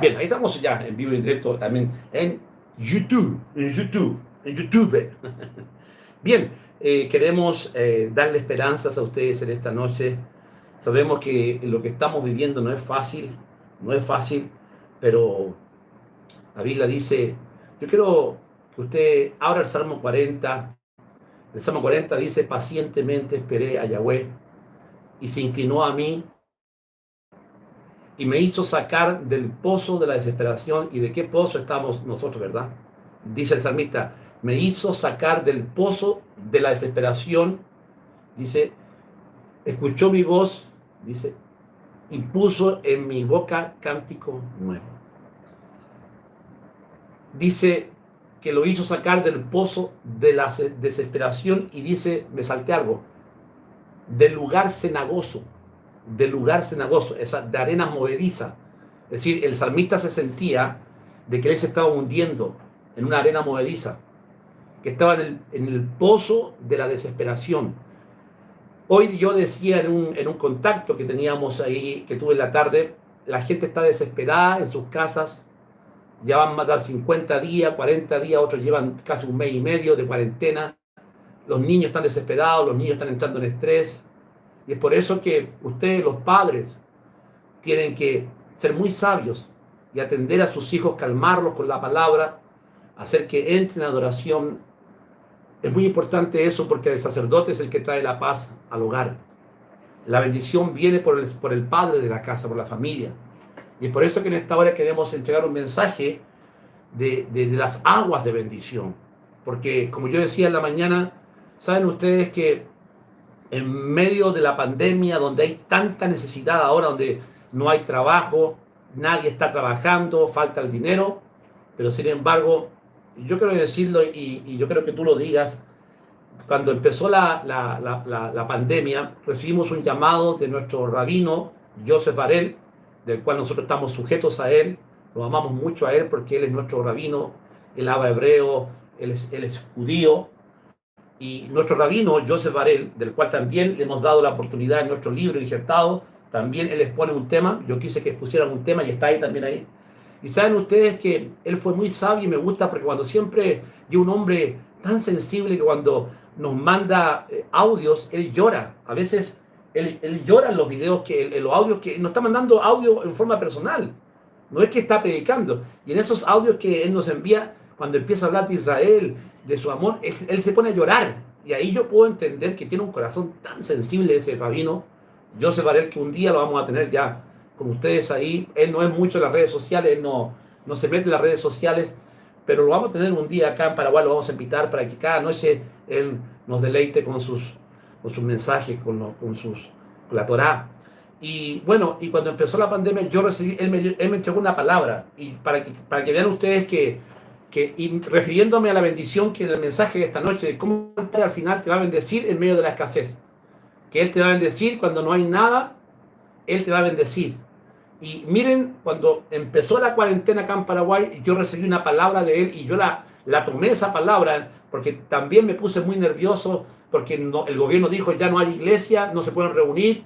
Bien, ahí estamos ya en vivo y en directo también en YouTube, en YouTube. Bien, queremos darle esperanzas a ustedes en esta noche. Sabemos que lo que estamos viviendo no es fácil, no es fácil, pero la Biblia dice, yo quiero que usted abra el Salmo 40. El Salmo 40 dice, pacientemente esperé a Yahweh y se inclinó a mí y me hizo sacar del pozo de la desesperación. ¿Y de qué pozo estamos nosotros, verdad? Dice el salmista, me hizo sacar del pozo de la desesperación, dice, escuchó mi voz, dice, y puso en mi boca cántico nuevo. Dice que lo hizo sacar del pozo de la desesperación y dice, me salté algo, del lugar cenagoso, esa, de arena movediza. Es decir, el salmista se sentía de que él se estaba hundiendo en una arena movediza, que estaba en el pozo de la desesperación. Hoy yo decía en un contacto que teníamos ahí, que tuve en la tarde, la gente está desesperada en sus casas, ya van más de 50 días, 40 días, otros llevan casi un mes y medio de cuarentena, los niños están desesperados, los niños están entrando en estrés, y es por eso que ustedes, los padres, tienen que ser muy sabios y atender a sus hijos, calmarlos con la palabra, hacer que entren en adoración. Es muy importante eso porque el sacerdote es el que trae la paz al hogar. La bendición viene por el padre de la casa, por la familia. Y es por eso que en esta hora queremos entregar un mensaje de las aguas de bendición. Porque, como yo decía en la mañana, saben ustedes que en medio de la pandemia, donde hay tanta necesidad ahora, donde no hay trabajo, nadie está trabajando, falta el dinero, pero sin embargo, yo quiero decirlo y yo creo que tú lo digas, cuando empezó la pandemia, recibimos un llamado de nuestro rabino, Joseph Barel, del cual nosotros estamos sujetos a él, lo amamos mucho a él porque él es nuestro rabino, él habla hebreo, él es judío, y nuestro rabino, Joseph Barel, del cual también le hemos dado la oportunidad en nuestro libro injertado, también él expone un tema, yo quise que expusieran un tema y está ahí también ahí. Y saben ustedes que él fue muy sabio y me gusta porque cuando siempre, y un hombre tan sensible que cuando nos manda audios, él llora. A veces él llora en los videos, en los audios que nos está mandando audio en forma personal. No es que está predicando. Y en esos audios que él nos envía, cuando empieza a hablar de Israel, de su amor, él se pone a llorar. Y ahí yo puedo entender que tiene un corazón tan sensible ese rabino, Joseph Barel, que un día lo vamos a tener ya con ustedes ahí. Él no es mucho en las redes sociales, él no se mete en las redes sociales, pero lo vamos a tener un día acá en Paraguay, lo vamos a invitar para que cada noche él nos deleite con sus mensajes, con la Torá. Y bueno, y cuando empezó la pandemia, yo recibí, él me entregó una palabra, y para que vean ustedes y refiriéndome a la bendición que del mensaje de esta noche, de cómo al final te va a bendecir en medio de la escasez, que Él te va a bendecir cuando no hay nada, Él te va a bendecir. Y miren, cuando empezó la cuarentena acá en Paraguay, yo recibí una palabra de Él y yo la tomé esa palabra porque también me puse muy nervioso porque el gobierno dijo ya no hay iglesia, no se pueden reunir.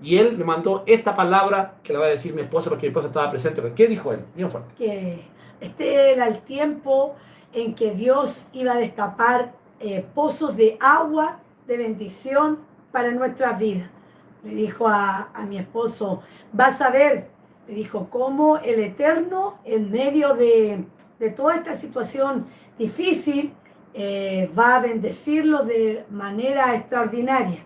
Y Él me mandó esta palabra que la va a decir mi esposa porque mi esposa estaba presente. ¿Qué dijo Él? Bien fuerte. Que este era el tiempo en que Dios iba a destapar pozos de agua, de bendición para nuestras vidas. Le dijo a mi esposo, vas a ver, le dijo, cómo el Eterno, en medio de toda esta situación difícil, va a bendecirlo de manera extraordinaria.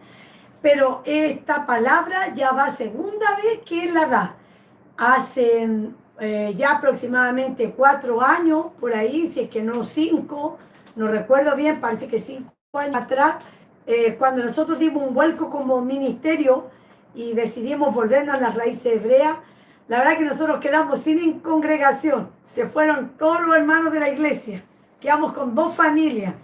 Pero esta palabra ya va segunda vez que él la da. Hacen ya aproximadamente 4 años, por ahí, si es que no 5, no recuerdo bien, parece que 5 años atrás, cuando nosotros dimos un vuelco como ministerio y decidimos volvernos a las raíces hebreas, la verdad que nosotros quedamos sin congregación, se fueron todos los hermanos de la iglesia, quedamos con 2 familias.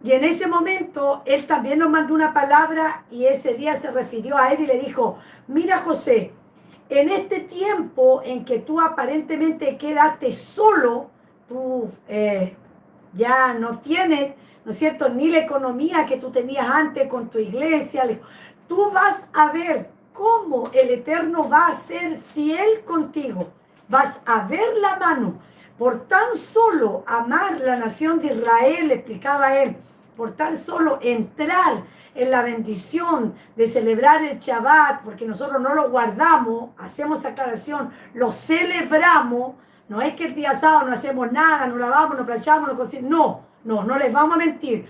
Y en ese momento, él también nos mandó una palabra y ese día se refirió a él y le dijo, mira José, en este tiempo en que tú aparentemente quedaste solo, tú ya no tienes, ¿no es cierto?, ni la economía que tú tenías antes con tu iglesia. Tú vas a ver cómo el Eterno va a ser fiel contigo. vas a ver la mano. Por tan solo amar la nación de Israel, explicaba él, por tan solo entrar en la bendición de celebrar el Shabbat, porque nosotros no lo guardamos, hacemos aclaración, lo celebramos, no es que el día sábado no hacemos nada, no lavamos, no planchamos, no cocinamos, no les vamos a mentir,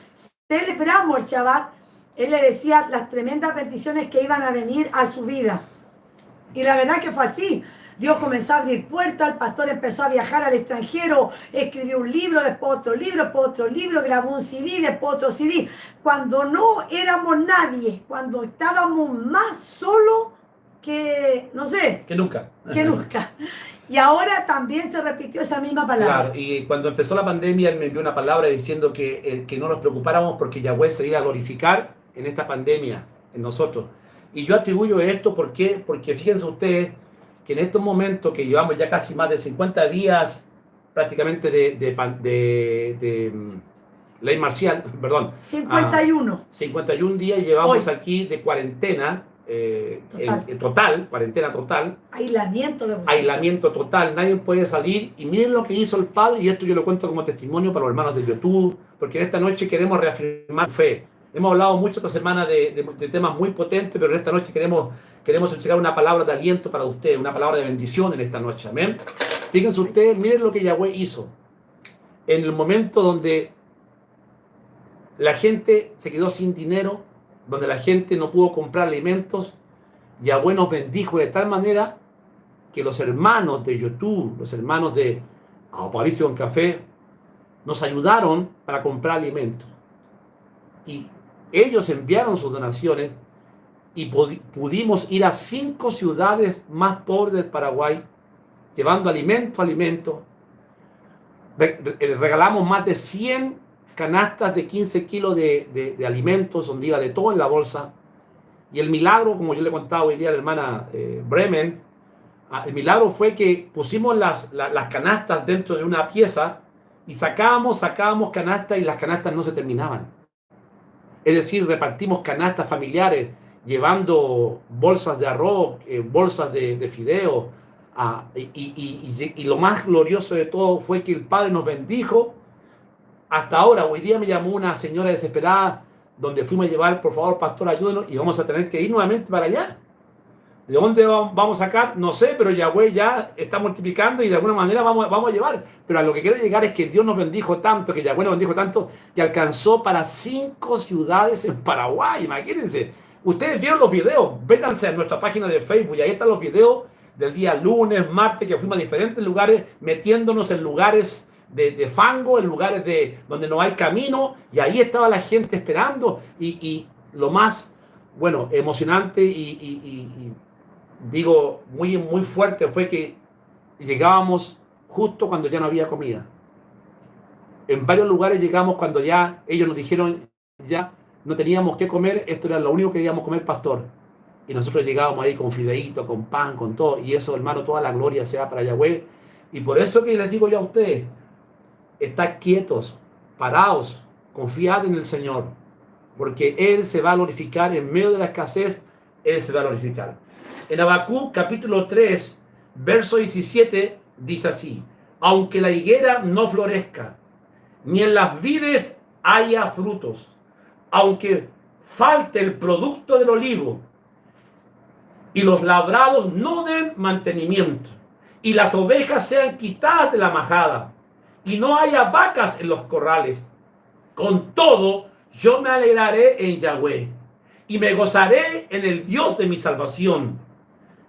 celebramos el Shabbat. Él le decía las tremendas bendiciones que iban a venir a su vida. Y la verdad que fue así. Dios comenzó a abrir puertas, el pastor empezó a viajar al extranjero, escribió un libro, después otro libro, grabó un CD, después otro CD. Cuando no éramos nadie, cuando estábamos más solos que, no sé. Que nunca. Que nunca. Y ahora también se repitió esa misma palabra. Claro, y cuando empezó la pandemia, él me envió una palabra diciendo que no nos preocupáramos porque Yahweh se iba a glorificar en esta pandemia, en nosotros. Y yo atribuyo esto, ¿por qué? Porque fíjense ustedes que en estos momentos que llevamos ya casi más de 50 días prácticamente de ley marcial, perdón. 51. 51 días llevamos hoy aquí de cuarentena cuarentena total. Aislamiento total, nadie puede salir. Y miren lo que hizo el Padre, y esto yo lo cuento como testimonio para los hermanos de YouTube, porque en esta noche queremos reafirmar fe. Hemos hablado mucho esta semana de temas muy potentes, pero en esta noche queremos entregar una palabra de aliento para ustedes, una palabra de bendición en esta noche. Amén. Fíjense ustedes, miren lo que Yahweh hizo. En el momento donde la gente se quedó sin dinero, donde la gente no pudo comprar alimentos, Yahweh nos bendijo de tal manera que los hermanos de YouTube, los hermanos de Aparicio en Café, nos ayudaron para comprar alimentos. Y ellos enviaron sus donaciones y pudimos ir a 5 ciudades más pobres del Paraguay, llevando alimento. Regalamos más de 100 canastas de 15 kilos de alimentos, donde iba de todo en la bolsa. Y el milagro, como yo le contaba hoy día a la hermana Bremen, el milagro fue que pusimos las canastas dentro de una pieza y sacábamos canastas y las canastas no se terminaban. Es decir, repartimos canastas familiares, llevando bolsas de arroz, bolsas de fideo. Y lo más glorioso de todo fue que el Padre nos bendijo. Hasta ahora, hoy día me llamó una señora desesperada, donde fuimos a llevar, por favor, pastor, ayúdenos, y vamos a tener que ir nuevamente para allá. ¿De dónde vamos a sacar? No sé, pero Yahweh ya está multiplicando y de alguna manera vamos a llevar. Pero a lo que quiero llegar es que Dios nos bendijo tanto, que Yahweh nos bendijo tanto, que alcanzó para 5 ciudades en Paraguay. Imagínense. Ustedes vieron los videos, vétanse a nuestra página de Facebook y ahí están los videos del día lunes, martes, que fuimos a diferentes lugares, metiéndonos en lugares de fango, en lugares donde no hay camino, y ahí estaba la gente esperando. Y lo más, bueno, emocionante y digo, muy, muy fuerte fue que llegábamos justo cuando ya no había comida. En varios lugares llegamos cuando ya ellos nos dijeron, ya no teníamos que comer, esto era lo único que queríamos comer, pastor. Y nosotros llegábamos ahí con fideíto, con pan, con todo. Y eso, hermano, toda la gloria sea para Yahweh. Y por eso que les digo yo a ustedes, estad quietos, parados, confiad en el Señor. Porque Él se va a glorificar en medio de la escasez, Él se va a glorificar. En Habacuc capítulo 3, verso 17, dice así: aunque la higuera no florezca, ni en las vides haya frutos, aunque falte el producto del olivo, y los labrados no den mantenimiento, y las ovejas sean quitadas de la majada, y no haya vacas en los corrales, con todo yo me alegraré en Yahweh, y me gozaré en el Dios de mi salvación.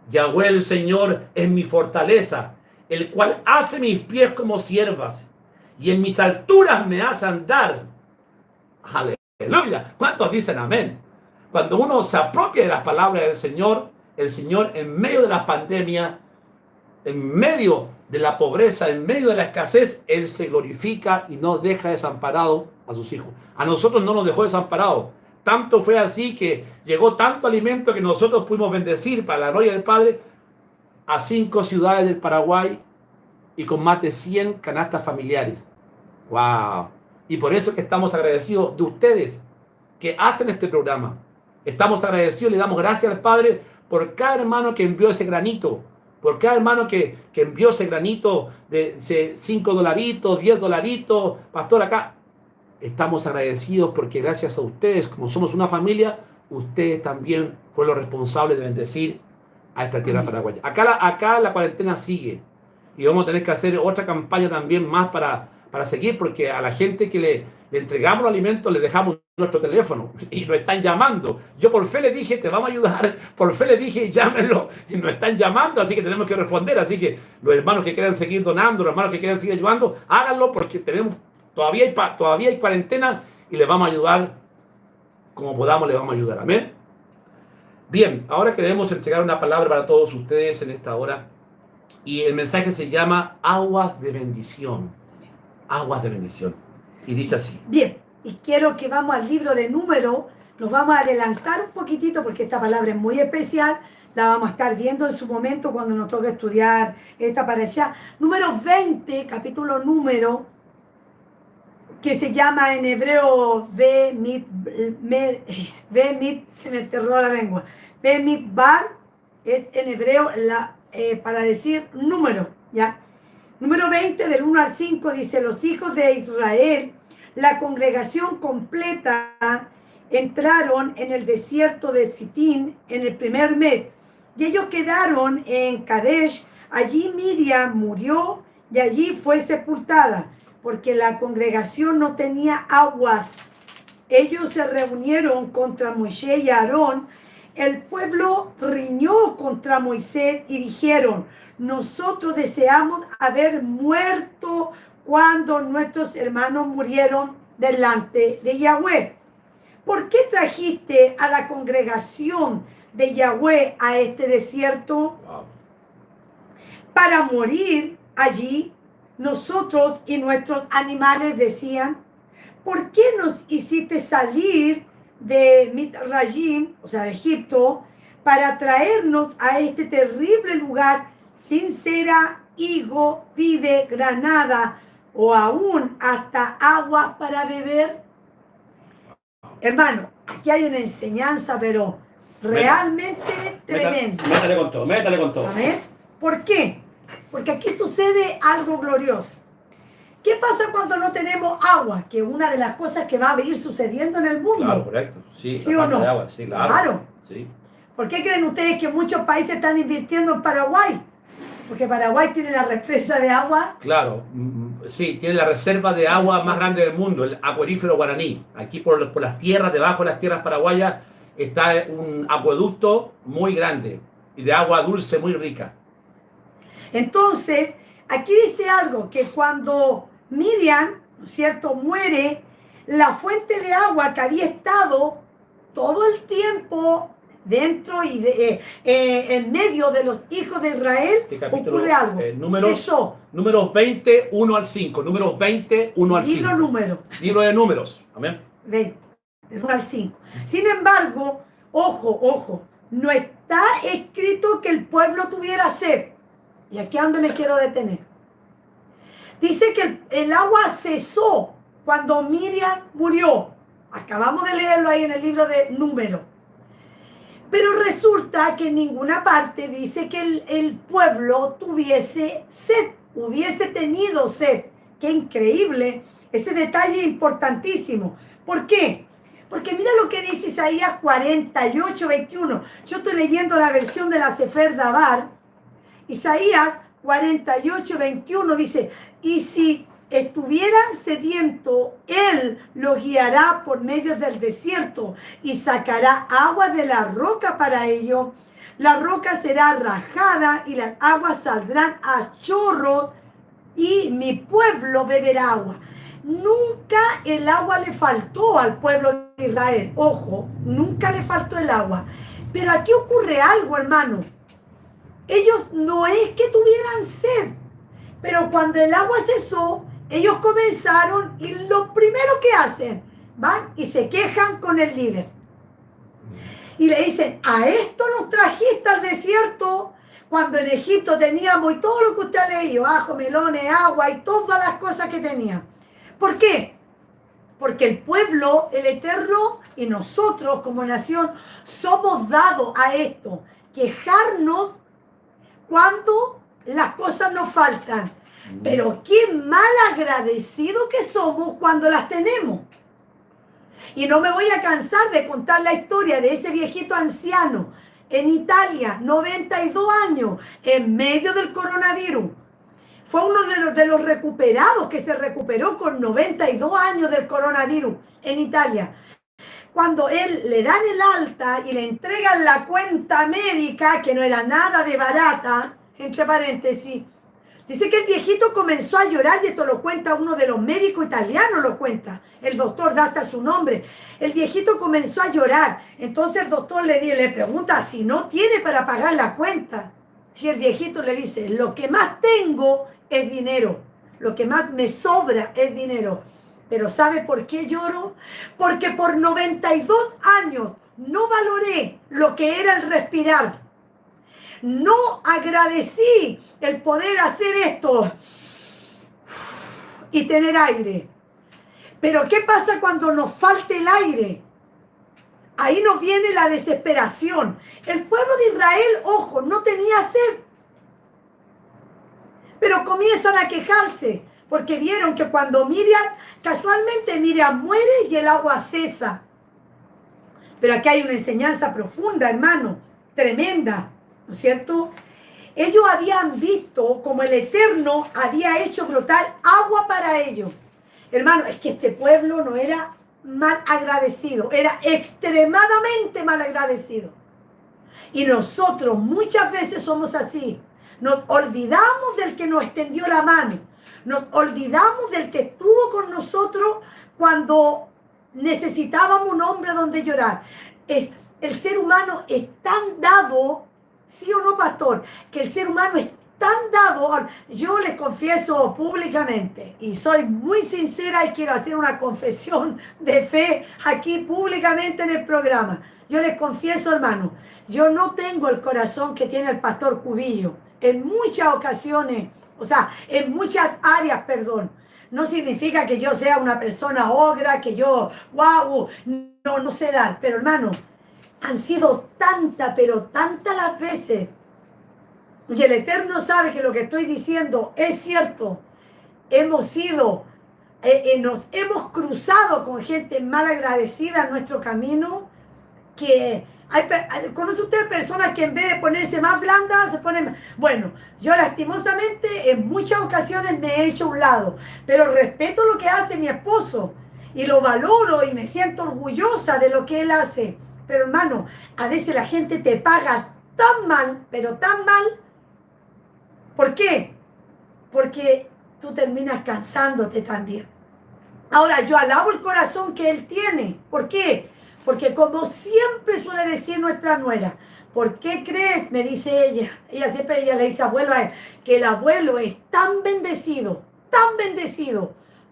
Yahweh el Señor es mi fortaleza, el cual hace mis pies como ciervas, y en mis alturas me hace andar. Aleluya. ¿Cuántos dicen amén? Cuando uno se apropia de las palabras del Señor, el Señor en medio de la pandemia, en medio de la pobreza, en medio de la escasez, Él se glorifica y no deja desamparado a sus hijos. A nosotros no nos dejó desamparados. Tanto fue así que llegó tanto alimento que nosotros pudimos bendecir para la gloria del Padre a 5 ciudades del Paraguay y con más de 100 canastas familiares. ¡Wow! Y por eso que estamos agradecidos de ustedes que hacen este programa. Estamos agradecidos, le damos gracias al Padre por cada hermano que envió ese granito Por cada hermano que envió ese granito de $5, $10, pastor, acá estamos agradecidos porque gracias a ustedes, como somos una familia, ustedes también fueron los responsables de bendecir a esta tierra paraguaya. Acá la cuarentena sigue y vamos a tener que hacer otra campaña también más para seguir, porque a la gente que le entregamos los alimentos le dejamos nuestro teléfono y nos están llamando. Yo por fe le dije, te vamos a ayudar, por fe le dije, llámenlo, y nos están llamando, así que tenemos que responder. Así que los hermanos que quieran seguir donando, los hermanos que quieran seguir ayudando, háganlo, porque todavía hay cuarentena y les vamos a ayudar como podamos, les vamos a ayudar. Amén. Bien, ahora queremos entregar una palabra para todos ustedes en esta hora, y el mensaje se llama Aguas de Bendición. Aguas de bendición. Y dice así. Bien, y quiero que vamos al libro de Números. Nos vamos a adelantar un poquitito porque esta palabra es muy especial. La vamos a estar viendo en su momento cuando nos toque estudiar esta para allá. Números 20, capítulo Número, que se llama en hebreo se me enterró la lengua. Bemidbar es en hebreo para decir número, ¿ya? Número 20, del 1 al 5, dice: los hijos de Israel, la congregación completa, entraron en el desierto de Sitín en el primer mes, y ellos quedaron en Kadesh. Allí Miriam murió y allí fue sepultada, porque la congregación no tenía aguas. Ellos se reunieron contra Moisés y Aarón. El pueblo riñó contra Moisés y dijeron: nosotros deseamos haber muerto cuando nuestros hermanos murieron delante de Yahweh. ¿Por qué trajiste a la congregación de Yahweh a este desierto? Para morir allí, nosotros y nuestros animales, decían. ¿Por qué nos hiciste salir de Mitzrayim, o sea, de Egipto, para traernos a este terrible lugar sin cera, higo, vide, granada o aún hasta agua para beber? Hermano, aquí hay una enseñanza, pero realmente tremenda. Métale con todo. ¿Amén? ¿Por qué? Porque aquí sucede algo glorioso. ¿Qué pasa cuando no tenemos agua? Que es una de las cosas que va a ir sucediendo en el mundo. Claro, correcto. Sí, ¿Sí o no? De agua. Sí, Claro. Sí. ¿Por qué creen ustedes que muchos países están invirtiendo en Paraguay? Porque Paraguay tiene la represa de agua. Claro, sí, tiene la reserva de agua más grande del mundo, el acuífero Guaraní. Aquí por las tierras, debajo de las tierras paraguayas, está un acueducto muy grande y de agua dulce muy rica. Entonces, aquí dice algo, que cuando Miriam, ¿no es cierto?, muere, la fuente de agua que había estado todo el tiempo dentro y en medio de los hijos de Israel, ocurre algo. Números 20, 1 al 5. Números 20, 1 al 5. Libro de Números. Amén. 20, 1 al 5. Sin embargo, ojo, no está escrito que el pueblo tuviera sed. Y aquí es donde me quiero detener. Dice que el agua cesó cuando Miriam murió. Acabamos de leerlo ahí en el libro de Números. Pero resulta que en ninguna parte dice que el pueblo tuviese sed, hubiese tenido sed. ¡Qué increíble! Ese detalle importantísimo. ¿Por qué? Porque mira lo que dice Isaías 48, 21. Yo estoy leyendo la versión de la Sefer Dabar. Isaías 48, 21 dice: y si estuvieran sedientos, él los guiará por medio del desierto y sacará agua de la roca para ellos. La roca será rajada y las aguas saldrán a chorro y mi pueblo beberá agua. Nunca el agua le faltó al pueblo de Israel. Ojo, nunca le faltó el agua. Pero aquí ocurre algo, hermano. Ellos no es que tuvieran sed, pero cuando el agua cesó, ellos comenzaron y lo primero que hacen, van y se quejan con el líder. Y le dicen: a esto nos trajiste al desierto cuando en Egipto teníamos y todo lo que usted ha leído, ajo, melones, agua y todas las cosas que tenía. ¿Por qué? Porque el pueblo, el Eterno y nosotros como nación somos dados a esto, quejarnos cuando las cosas nos faltan. Pero qué mal agradecido que somos cuando las tenemos. Y no me voy a cansar de contar la historia de ese viejito anciano en Italia, 92 años, en medio del coronavirus. Fue uno de los recuperados que se recuperó con 92 años del coronavirus en Italia. Cuando él le dan el alta y le entregan la cuenta médica, que no era nada de barata, entre paréntesis, dice que el viejito comenzó a llorar, y esto lo cuenta uno de los médicos italianos, lo cuenta. El doctor da hasta su nombre. El viejito comenzó a llorar. Entonces el doctor le pregunta si no tiene para pagar la cuenta. Y el viejito le dice, lo que más tengo es dinero. Lo que más me sobra es dinero. Pero ¿sabe por qué lloro? Porque por 92 años no valoré lo que era el respirar. No agradecí el poder hacer esto y tener aire. Pero ¿qué pasa cuando nos falta el aire? Ahí nos viene la desesperación. El pueblo de Israel, ojo, no tenía sed. Pero comienzan a quejarse porque vieron que cuando casualmente Miriam muere y el agua cesa. Pero aquí hay una enseñanza profunda, hermano, tremenda. ¿No es cierto? Ellos habían visto como el Eterno había hecho brotar agua para ellos. Hermano, es que este pueblo no era mal agradecido, era extremadamente mal agradecido. Y nosotros muchas veces somos así. Nos olvidamos del que nos extendió la mano. Nos olvidamos del que estuvo con nosotros cuando necesitábamos un hombre donde llorar. El ser humano es tan dado, ¿sí o no, pastor? Que el ser humano es tan dado. Yo les confieso públicamente, y soy muy sincera y quiero hacer una confesión de fe aquí públicamente en el programa. Yo les confieso, hermano, yo no tengo el corazón que tiene el pastor Cubillo. En muchas ocasiones, o sea, en muchas áreas, perdón. No significa que yo sea una persona ogra, que yo, wow, no sé dar. Pero hermano, han sido tantas, pero tantas las veces, y el Eterno sabe que lo que estoy diciendo es cierto. Nos hemos cruzado con gente mal agradecida en nuestro camino, que ¿conoce usted personas que en vez de ponerse más blandas se ponen? Bueno, yo lastimosamente en muchas ocasiones me he hecho a un lado, pero respeto lo que hace mi esposo y lo valoro y me siento orgullosa de lo que él hace. Pero hermano, a veces la gente te paga tan mal, pero tan mal. ¿Por qué? Porque tú terminas cansándote también. Ahora, yo alabo el corazón que él tiene. ¿Por qué? Porque como siempre suele decir nuestra nuera, ¿por qué crees? Me dice ella. Ella le dice abuelo a él, que el abuelo es tan bendecido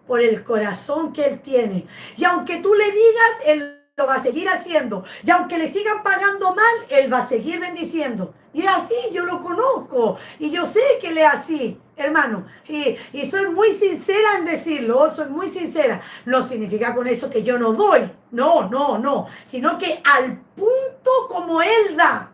por el corazón que él tiene. Y aunque tú le digas, él lo va a seguir haciendo. Y aunque le sigan pagando mal, él va a seguir bendiciendo. Y es así, yo lo conozco. Y yo sé que él es así, hermano. Y soy muy sincera en decirlo, soy muy sincera. No significa con eso que yo no doy. No. Sino que al punto como él da,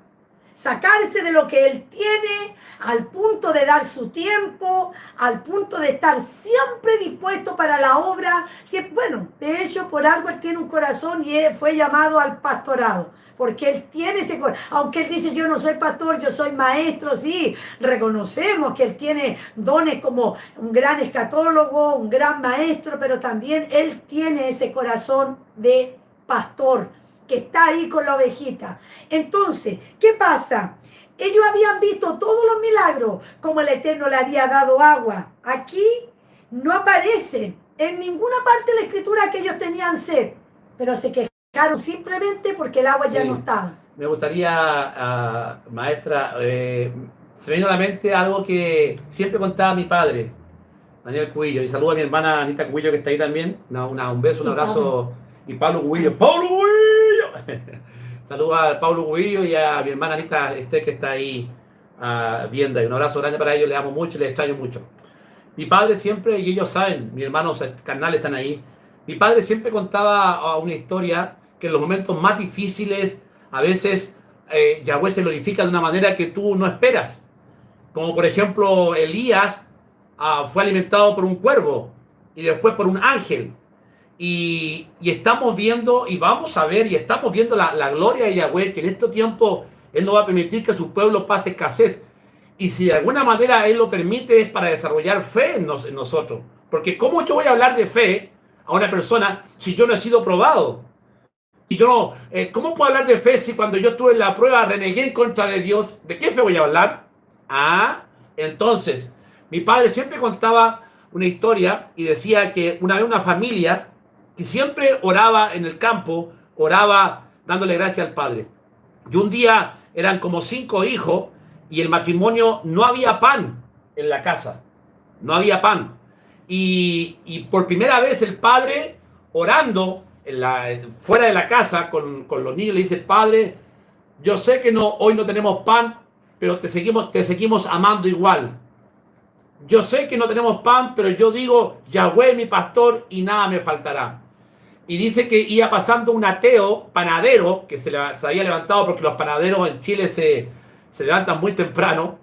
sacarse de lo que él tiene, al punto de dar su tiempo, al punto de estar siempre dispuesto para la obra. Bueno, de hecho, por algo él tiene un corazón y él fue llamado al pastorado, porque él tiene ese corazón. Aunque él dice, yo no soy pastor, yo soy maestro, sí, reconocemos que él tiene dones como un gran escatólogo, un gran maestro, pero también él tiene ese corazón de pastor, que está ahí con la ovejita. Entonces, ¿qué pasa? Ellos habían visto todos los milagros, como el Eterno le había dado agua. Aquí no aparece en ninguna parte de la Escritura que ellos tenían sed, pero se quejaron simplemente porque el agua ya no estaba. Me gustaría, maestra, se me vino a la mente algo que siempre contaba mi padre, Daniel Cubillo, y saludo a mi hermana Anita Cubillo, que está ahí también. Un beso, un abrazo. Y Pablo Cubillo. ¡Pablo Cubillo! Saludos a Pablo Cubillo y a mi hermana Anita Esther, que está ahí viendo. Y un abrazo grande para ellos, les amo mucho y les extraño mucho. Mi padre siempre, y ellos saben, mis hermanos carnales están ahí, mi padre siempre contaba una historia que en los momentos más difíciles, a veces Yahweh se glorifica de una manera que tú no esperas. Como por ejemplo Elías fue alimentado por un cuervo y después por un ángel. Y estamos viendo y vamos a ver y estamos viendo la gloria de Yahweh, que en este tiempo Él no va a permitir que su pueblo pase escasez. Y si de alguna manera Él lo permite es para desarrollar fe en nosotros. Porque ¿cómo yo voy a hablar de fe a una persona si yo no he sido probado? Y yo no, ¿cómo puedo hablar de fe si cuando yo estuve en la prueba renegué en contra de Dios? ¿De qué fe voy a hablar? Entonces, mi padre siempre contaba una historia y decía que una vez una familia que siempre oraba en el campo, oraba dándole gracias al Padre. Y un día eran como 5 hijos y el matrimonio no había pan en la casa, no había pan. Y por primera vez el padre orando fuera de la casa con los niños le dice, Padre, yo sé que hoy no tenemos pan, pero te seguimos amando igual. Yo sé que no tenemos pan, pero yo digo, Yahweh mi pastor y nada me faltará. Y dice que iba pasando un ateo, panadero, que se había levantado porque los panaderos en Chile se levantan muy temprano.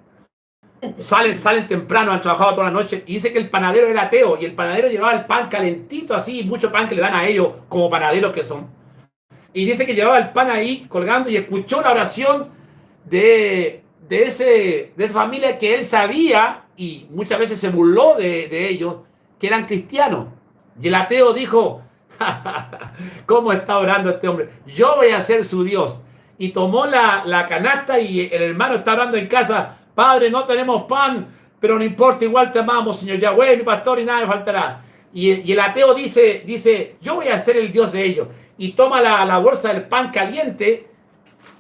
Salen temprano, han trabajado toda la noche. Y dice que el panadero era ateo y el panadero llevaba el pan calentito así, mucho pan que le dan a ellos como panaderos que son. Y dice que llevaba el pan ahí colgando y escuchó la oración de esa familia que él sabía y muchas veces se burló de ellos, que eran cristianos. Y el ateo dijo, ¿cómo está orando este hombre? Yo voy a ser su Dios. Y tomó la canasta y el hermano está orando en casa, Padre, no tenemos pan, pero no importa, igual te amamos, Señor Yahweh, mi pastor, y nada me faltará. Y el ateo dice, yo voy a ser el Dios de ellos. Y toma la bolsa del pan caliente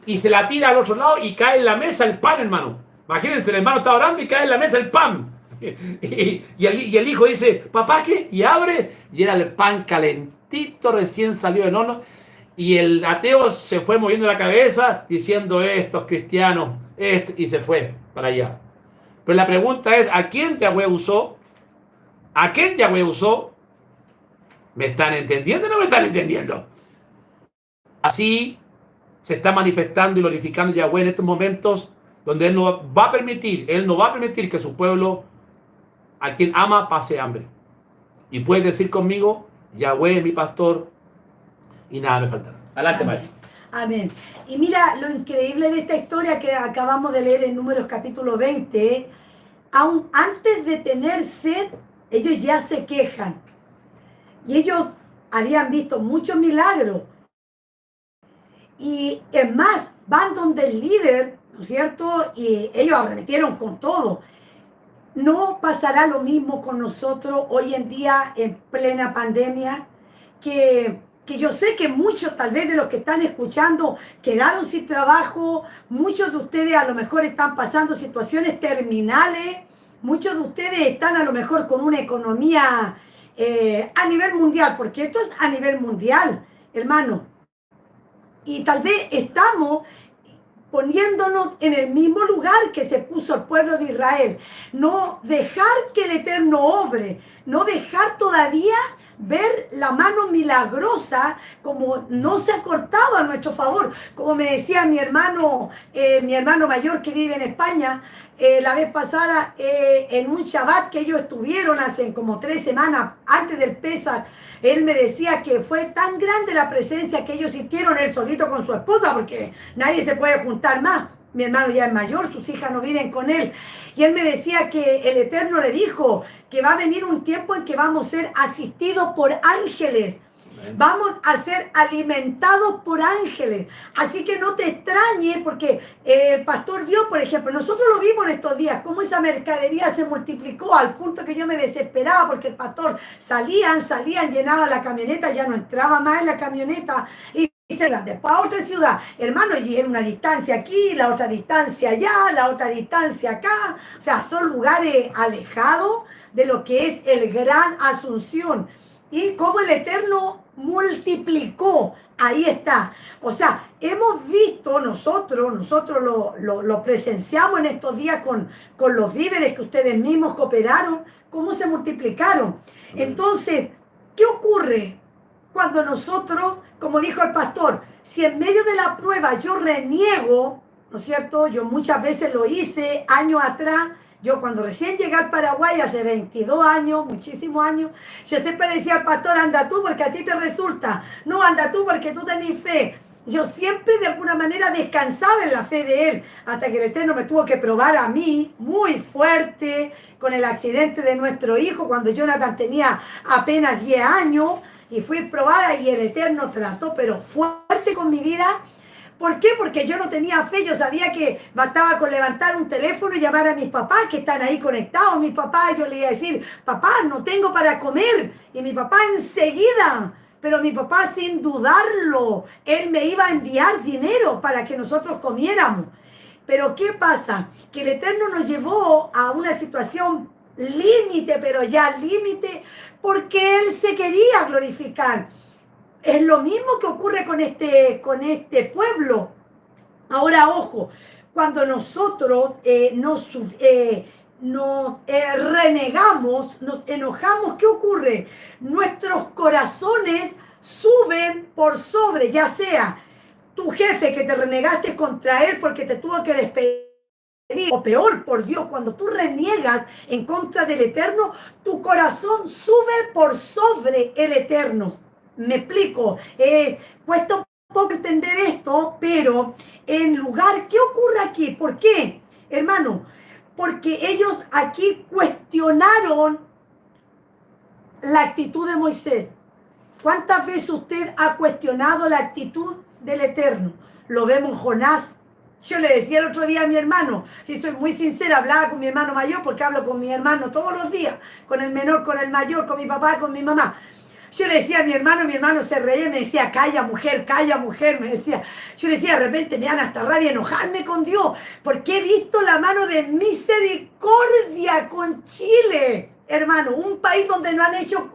y se la tira al otro lado y cae en la mesa el pan, hermano. Imagínense, el hermano está orando y cae en la mesa el pan. Y el hijo dice, papá, ¿qué? Y abre, y era el pan calentito, recién salió del horno. Y el ateo se fue moviendo la cabeza diciendo, estos cristianos, y se fue para allá. Pero la pregunta es, ¿a quién Yahweh usó? ¿A quién Yahweh usó? ¿Me están entendiendo o no me están entendiendo? Así se está manifestando y glorificando Yahweh en estos momentos donde Él no va a permitir que su pueblo, a quien ama, pase hambre. Y puedes decir conmigo, Yahweh es mi pastor y nada me faltará. Adelante, Mari. Amén. Y mira, lo increíble de esta historia que acabamos de leer en Números capítulo 20, aún antes de tener sed, ellos ya se quejan. Y ellos habían visto muchos milagros. Y es más, van donde el líder, ¿no es cierto? Y ellos arremetieron con todo. ¿No pasará lo mismo con nosotros hoy en día en plena pandemia? Que yo sé que muchos tal vez de los que están escuchando quedaron sin trabajo, muchos de ustedes a lo mejor están pasando situaciones terminales, muchos de ustedes están a lo mejor con una economía a nivel mundial, porque esto es a nivel mundial, hermano. Y tal vez estamos poniéndonos en el mismo lugar que se puso el pueblo de Israel. No dejar que el Eterno obre, no dejar todavía ver la mano milagrosa como no se ha cortado a nuestro favor. Como me decía mi hermano mayor que vive en España, la vez pasada en un Shabbat que ellos estuvieron hace como 3 semanas antes del Pesach, él me decía que fue tan grande la presencia que ellos sintieron él solito con su esposa, porque nadie se puede juntar más. Mi hermano ya es mayor, sus hijas no viven con él. Y él me decía que el Eterno le dijo que va a venir un tiempo en que vamos a ser asistidos por ángeles. Vamos a ser alimentados por ángeles. Así que no te extrañes, porque el pastor vio, por ejemplo, nosotros lo vimos en estos días, cómo esa mercadería se multiplicó al punto que yo me desesperaba, porque el pastor salían, llenaban la camioneta, ya no entraba más en la camioneta y se iban después a otra ciudad. Hermano, y era una distancia aquí, la otra distancia allá, la otra distancia acá. O sea, son lugares alejados de lo que es el Gran Asunción. Y cómo el Eterno multiplicó, ahí está. O sea, hemos visto nosotros lo presenciamos en estos días con los víveres que ustedes mismos cooperaron, cómo se multiplicaron. Entonces, ¿qué ocurre cuando nosotros, como dijo el pastor, si en medio de la prueba yo reniego, ¿no es cierto? Yo muchas veces lo hice años atrás. Yo cuando recién llegué al Paraguay, hace 22 años, muchísimos años, yo siempre le decía al pastor, anda tú porque a ti te resulta. No, anda tú porque tú tenés fe. Yo siempre de alguna manera descansaba en la fe de él, hasta que el Eterno me tuvo que probar a mí muy fuerte con el accidente de nuestro hijo, cuando Jonathan tenía apenas 10 años, y fui probada y el Eterno trató, pero fuerte con mi vida. ¿Por qué? Porque yo no tenía fe, yo sabía que bastaba con levantar un teléfono y llamar a mis papás que están ahí conectados. Mis papás, yo le iba a decir, papá, no tengo para comer. Y mi papá enseguida, pero mi papá sin dudarlo, él me iba a enviar dinero para que nosotros comiéramos. Pero ¿qué pasa? Que el Eterno nos llevó a una situación límite, pero ya límite, porque Él se quería glorificar. Es lo mismo que ocurre con este pueblo. Ahora, ojo, cuando nosotros nos renegamos, nos enojamos, ¿qué ocurre? Nuestros corazones suben por sobre, ya sea tu jefe que te renegaste contra él porque te tuvo que despedir, o peor, por Dios, cuando tú reniegas en contra del Eterno, tu corazón sube por sobre el Eterno. Me explico, cuesta un poco entender esto, pero en lugar, ¿qué ocurre aquí? ¿Por qué, hermano? Porque ellos aquí cuestionaron la actitud de Moisés. ¿Cuántas veces usted ha cuestionado la actitud del Eterno? Lo vemos en Jonás. Yo le decía el otro día a mi hermano, y soy muy sincera, hablaba con mi hermano mayor, porque hablo con mi hermano todos los días, con el menor, con el mayor, con mi papá, con mi mamá. Yo le decía a mi hermano se reía y me decía, calla mujer, me decía. Yo le decía, de repente me dan hasta rabia enojarme con Dios, porque he visto la mano de misericordia con Chile, hermano, un país donde no han hecho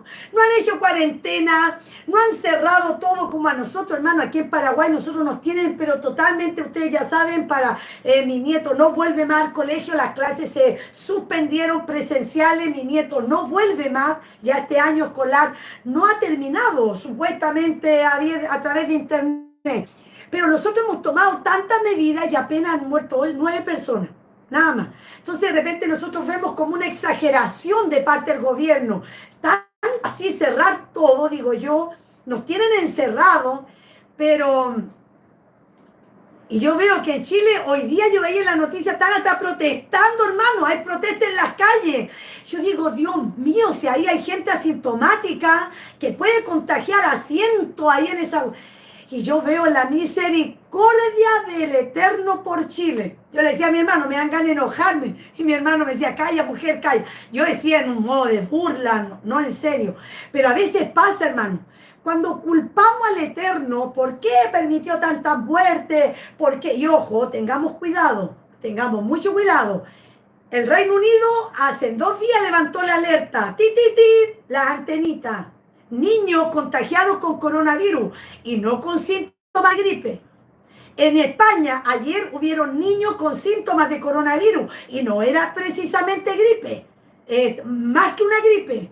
cuarentena, no han cerrado todo como a nosotros, hermano. Aquí en Paraguay nosotros nos tienen, pero totalmente, ustedes ya saben, para mi nieto no vuelve más al colegio, las clases se suspendieron presenciales, mi nieto no vuelve más, ya este año escolar no ha terminado, supuestamente a través de internet. Pero nosotros hemos tomado tantas medidas y apenas han muerto hoy 9 personas. Nada más. Entonces de repente nosotros vemos como una exageración de parte del gobierno. Tan así cerrar todo, digo yo, nos tienen encerrados, pero... Y yo veo que en Chile, hoy día yo veía en la noticia, están hasta protestando, hermano, hay protestas en las calles. Yo digo, Dios mío, si ahí hay gente asintomática que puede contagiar a cientos ahí en esa... Y yo veo la misericordia del Eterno por Chile. Yo le decía a mi hermano, me dan ganas de enojarme. Y mi hermano me decía, calla, mujer, calla. Yo decía en un modo de burla, no en serio. Pero a veces pasa, hermano. Cuando culpamos al Eterno, ¿por qué permitió tanta muerte? Porque, y ojo, tengamos cuidado, tengamos mucho cuidado. El Reino Unido hace 2 días levantó la alerta. Ti, ti, ti, las antenitas. Niños contagiados con coronavirus y no con síntomas de gripe. En España ayer hubieron niños con síntomas de coronavirus y no era precisamente gripe, es más que una gripe.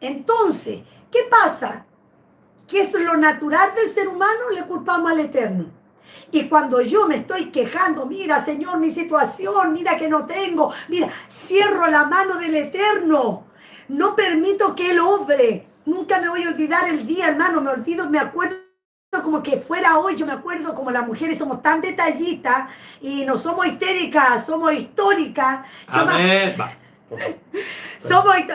Entonces, ¿qué pasa? Que es lo natural del ser humano, le culpamos al Eterno. Y cuando yo me estoy quejando, mira, Señor, mi situación, mira que no tengo, mira, cierro la mano del Eterno, no permito que Él obre. Nunca me voy a olvidar el día, hermano, me acuerdo como que fuera hoy. Yo me acuerdo como las mujeres somos tan detallistas y no somos histéricas, somos históricas. Amén.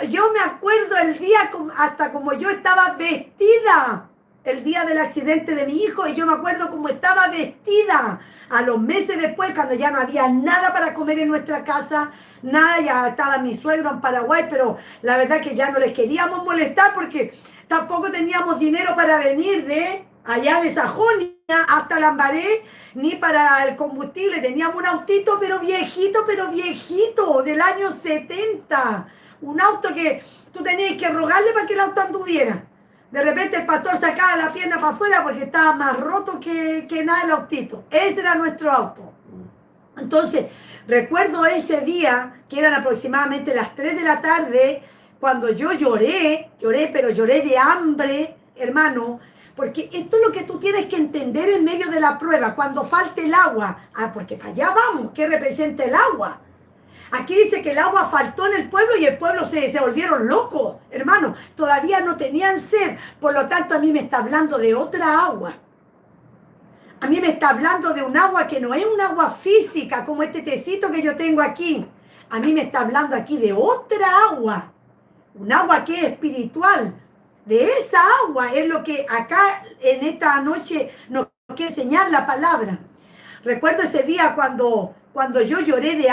Yo me acuerdo el día hasta como yo estaba vestida el día del accidente de mi hijo, y yo me acuerdo cómo estaba vestida a los meses después, cuando ya no había nada para comer en nuestra casa, nada, ya estaba mi suegro en Paraguay, pero la verdad que ya no les queríamos molestar porque tampoco teníamos dinero para venir de allá de Sajonia hasta Lambaré, ni para el combustible. Teníamos un autito, pero viejito, del año 70. Un auto que tú tenías que rogarle para que el auto anduviera. De repente el pastor sacaba la pierna para afuera porque estaba más roto que nada el autito. Ese era nuestro auto. Entonces, recuerdo ese día, que eran aproximadamente las 3 de la tarde, cuando yo lloré, pero lloré de hambre, hermano, Porque esto es lo que tú tienes que entender en medio de la prueba. Cuando falte el agua. Porque para allá vamos. ¿Qué representa el agua? Aquí dice que el agua faltó en el pueblo y el pueblo se volvieron locos. Hermano, todavía no tenían sed. Por lo tanto, a mí me está hablando de otra agua. A mí me está hablando de un agua que no es un agua física como este tecito que yo tengo aquí. A mí me está hablando aquí de otra agua. Un agua que es espiritual. De esa agua es lo que acá en esta noche nos quiere enseñar la palabra. Recuerdo ese día cuando yo lloré de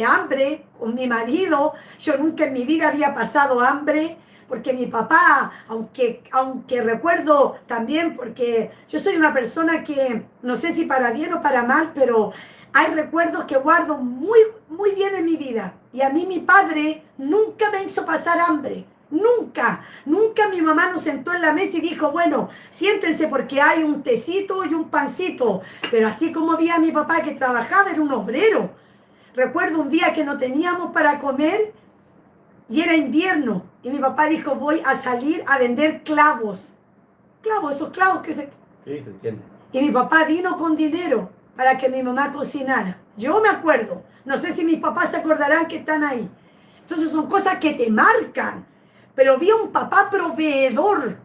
hambre con mi marido. Yo nunca en mi vida había pasado hambre, porque mi papá, aunque recuerdo también, porque yo soy una persona que, no sé si para bien o para mal, pero hay recuerdos que guardo muy, muy bien en mi vida. Y a mí mi padre nunca me hizo pasar hambre. Nunca mi mamá nos sentó en la mesa y dijo, bueno, siéntense porque hay un tecito y un pancito. Pero así como vi a mi papá que trabajaba, era un obrero. Recuerdo un día que no teníamos para comer y era invierno. Y mi papá dijo, voy a salir a vender clavos. Clavos, esos clavos que se... Sí, se entiende. Y mi papá vino con dinero para que mi mamá cocinara. Yo me acuerdo. No sé si mis papás se acordarán que están ahí. Entonces son cosas que te marcan. Pero vi a un papá proveedor.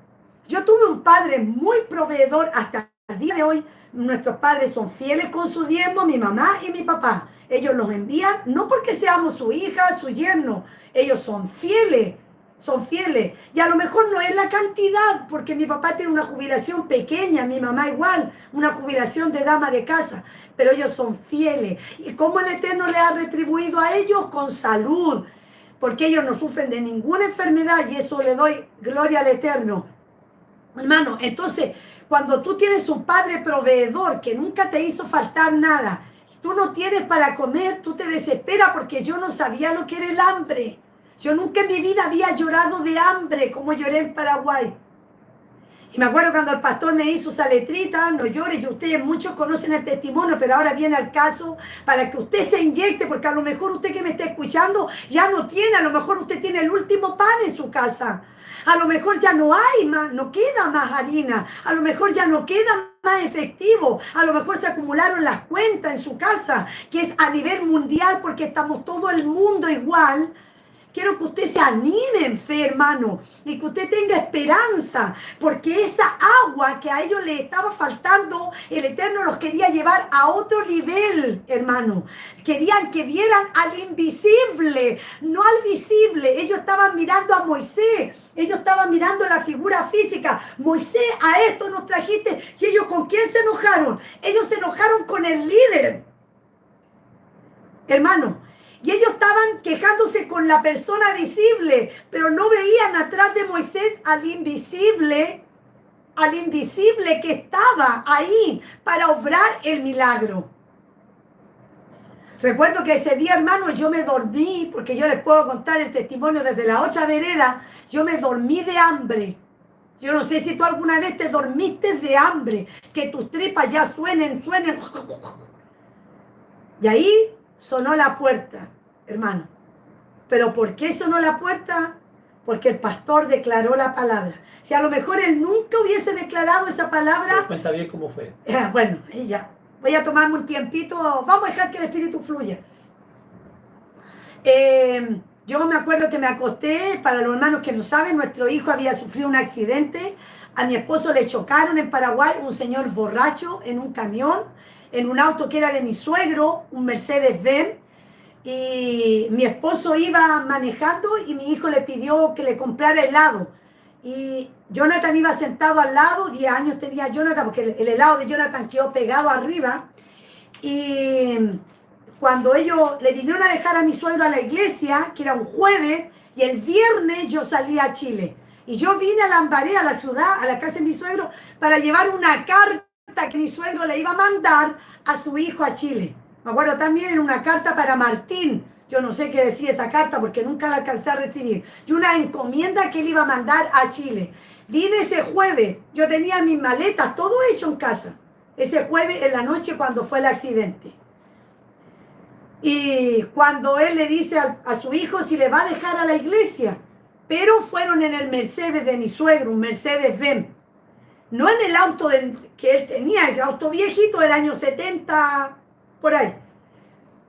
Yo tuve un padre muy proveedor hasta el día de hoy. Nuestros padres son fieles con su diezmo, mi mamá y mi papá. Ellos los envían, no porque seamos su hija, su yerno. Ellos son fieles. Y a lo mejor no es la cantidad, porque mi papá tiene una jubilación pequeña, mi mamá igual, una jubilación de dama de casa. Pero ellos son fieles. ¿Y cómo el Eterno le ha retribuido a ellos? Con salud. Porque ellos no sufren de ninguna enfermedad y eso le doy gloria al Eterno. Hermano, entonces, cuando tú tienes un padre proveedor que nunca te hizo faltar nada, tú no tienes para comer, tú te desesperas porque yo no sabía lo que era el hambre. Yo nunca en mi vida había llorado de hambre como lloré en Paraguay. Y me acuerdo cuando el pastor me hizo esa letrita, no llores, y ustedes muchos conocen el testimonio, pero ahora viene al caso para que usted se inyecte, porque a lo mejor usted que me está escuchando ya no tiene, a lo mejor usted tiene el último pan en su casa. A lo mejor ya no hay más, no queda más harina, a lo mejor ya no queda más efectivo, a lo mejor se acumularon las cuentas en su casa, que es a nivel mundial porque estamos todo el mundo igual. Quiero que usted se anime en fe, hermano, y que usted tenga esperanza, porque esa agua que a ellos les estaba faltando, el Eterno los quería llevar a otro nivel, hermano. Querían que vieran al invisible, no al visible. Ellos estaban mirando a Moisés, ellos estaban mirando la figura física. Moisés, a esto nos trajiste. ¿Y ellos con quién se enojaron? Ellos se enojaron con el líder, hermano. Y ellos estaban quejándose con la persona visible, pero no veían atrás de Moisés al invisible que estaba ahí para obrar el milagro. Recuerdo que ese día, hermano, yo me dormí, porque yo les puedo contar el testimonio desde la otra vereda, yo me dormí de hambre. Yo no sé si tú alguna vez te dormiste de hambre, que tus tripas ya suenen. Y ahí sonó la puerta, hermano. ¿Pero por qué sonó la puerta? Porque el pastor declaró la palabra. Si a lo mejor él nunca hubiese declarado esa palabra... Cuenta bien cómo fue. Bueno, y ya. Voy a tomarme un tiempito. Vamos a dejar que el Espíritu fluya. Yo me acuerdo que me acosté, para los hermanos que no saben, nuestro hijo había sufrido un accidente. A mi esposo le chocaron en Paraguay un señor borracho en un camión, en un auto que era de mi suegro, un Mercedes-Benz. Y mi esposo iba manejando y mi hijo le pidió que le comprara helado. Y Jonathan iba sentado al lado, 10 años tenía Jonathan, porque el helado de Jonathan quedó pegado arriba. Y cuando ellos le vinieron a dejar a mi suegro a la iglesia, que era un jueves, y el viernes yo salí a Chile. Y yo vine a Lambaré, a la ciudad, a la casa de mi suegro, para llevar una carta que mi suegro le iba a mandar a su hijo a Chile. Me acuerdo también en una carta para Martín. Yo no sé qué decía esa carta porque nunca la alcancé a recibir. Y una encomienda que él iba a mandar a Chile. Vine ese jueves. Yo tenía mis maletas, todo hecho en casa. Ese jueves en la noche cuando fue el accidente. Y cuando él le dice a su hijo si le va a dejar a la iglesia. Pero fueron en el Mercedes de mi suegro, un Mercedes-Benz. no en el auto que él tenía, ese auto viejito del año 70, por ahí.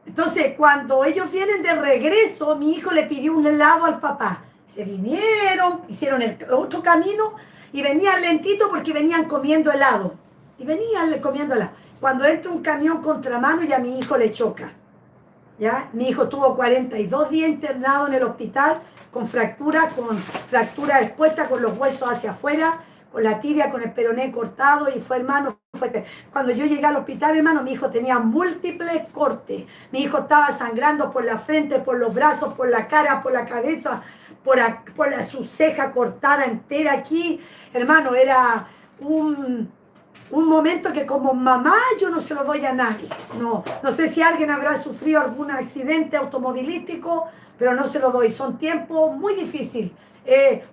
Entonces, cuando ellos vienen de regreso, mi hijo le pidió un helado al papá. Se vinieron, hicieron el otro camino y venían lentito porque venían comiendo helado. Y venían comiendo helado. Cuando entra un camión contramano, ya mi hijo le choca. ¿Ya? Mi hijo tuvo 42 días internado en el hospital con fractura expuesta, con los huesos hacia afuera, con la tibia, con el peroné cortado, y fue, hermano, cuando yo llegué al hospital, hermano, mi hijo tenía múltiples cortes. Mi hijo estaba sangrando por la frente, por los brazos, por la cara, por la cabeza, por su ceja cortada entera aquí. Hermano, era un momento que como mamá yo no se lo doy a nadie. No sé si alguien habrá sufrido algún accidente automovilístico, pero no se lo doy. Son tiempos muy difíciles.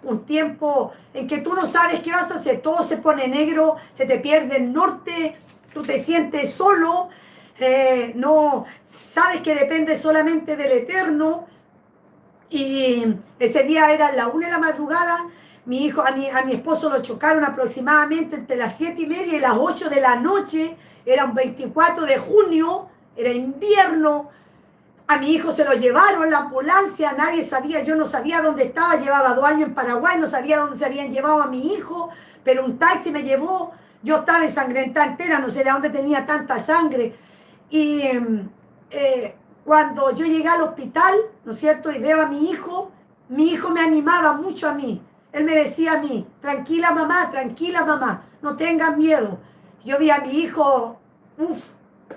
Un tiempo en que tú no sabes qué vas a hacer. Todo se pone negro, se te pierde el norte, tú te sientes solo, no sabes que depende solamente del Eterno. Y ese día era la 1 de la madrugada. Mi hijo, a mi esposo lo chocaron aproximadamente entre las 7:30 y las 8 de la noche. Era un 24 de junio, era invierno. A mi hijo se lo llevaron, la ambulancia, nadie sabía, yo no sabía dónde estaba, llevaba 2 años en Paraguay, no sabía dónde se habían llevado a mi hijo, pero un taxi me llevó, yo estaba ensangrentada entera, no sé de dónde tenía tanta sangre. Y cuando yo llegué al hospital, ¿no es cierto?, y veo a mi hijo me animaba mucho a mí. Él me decía a mí, tranquila mamá, no tengas miedo. Yo vi a mi hijo,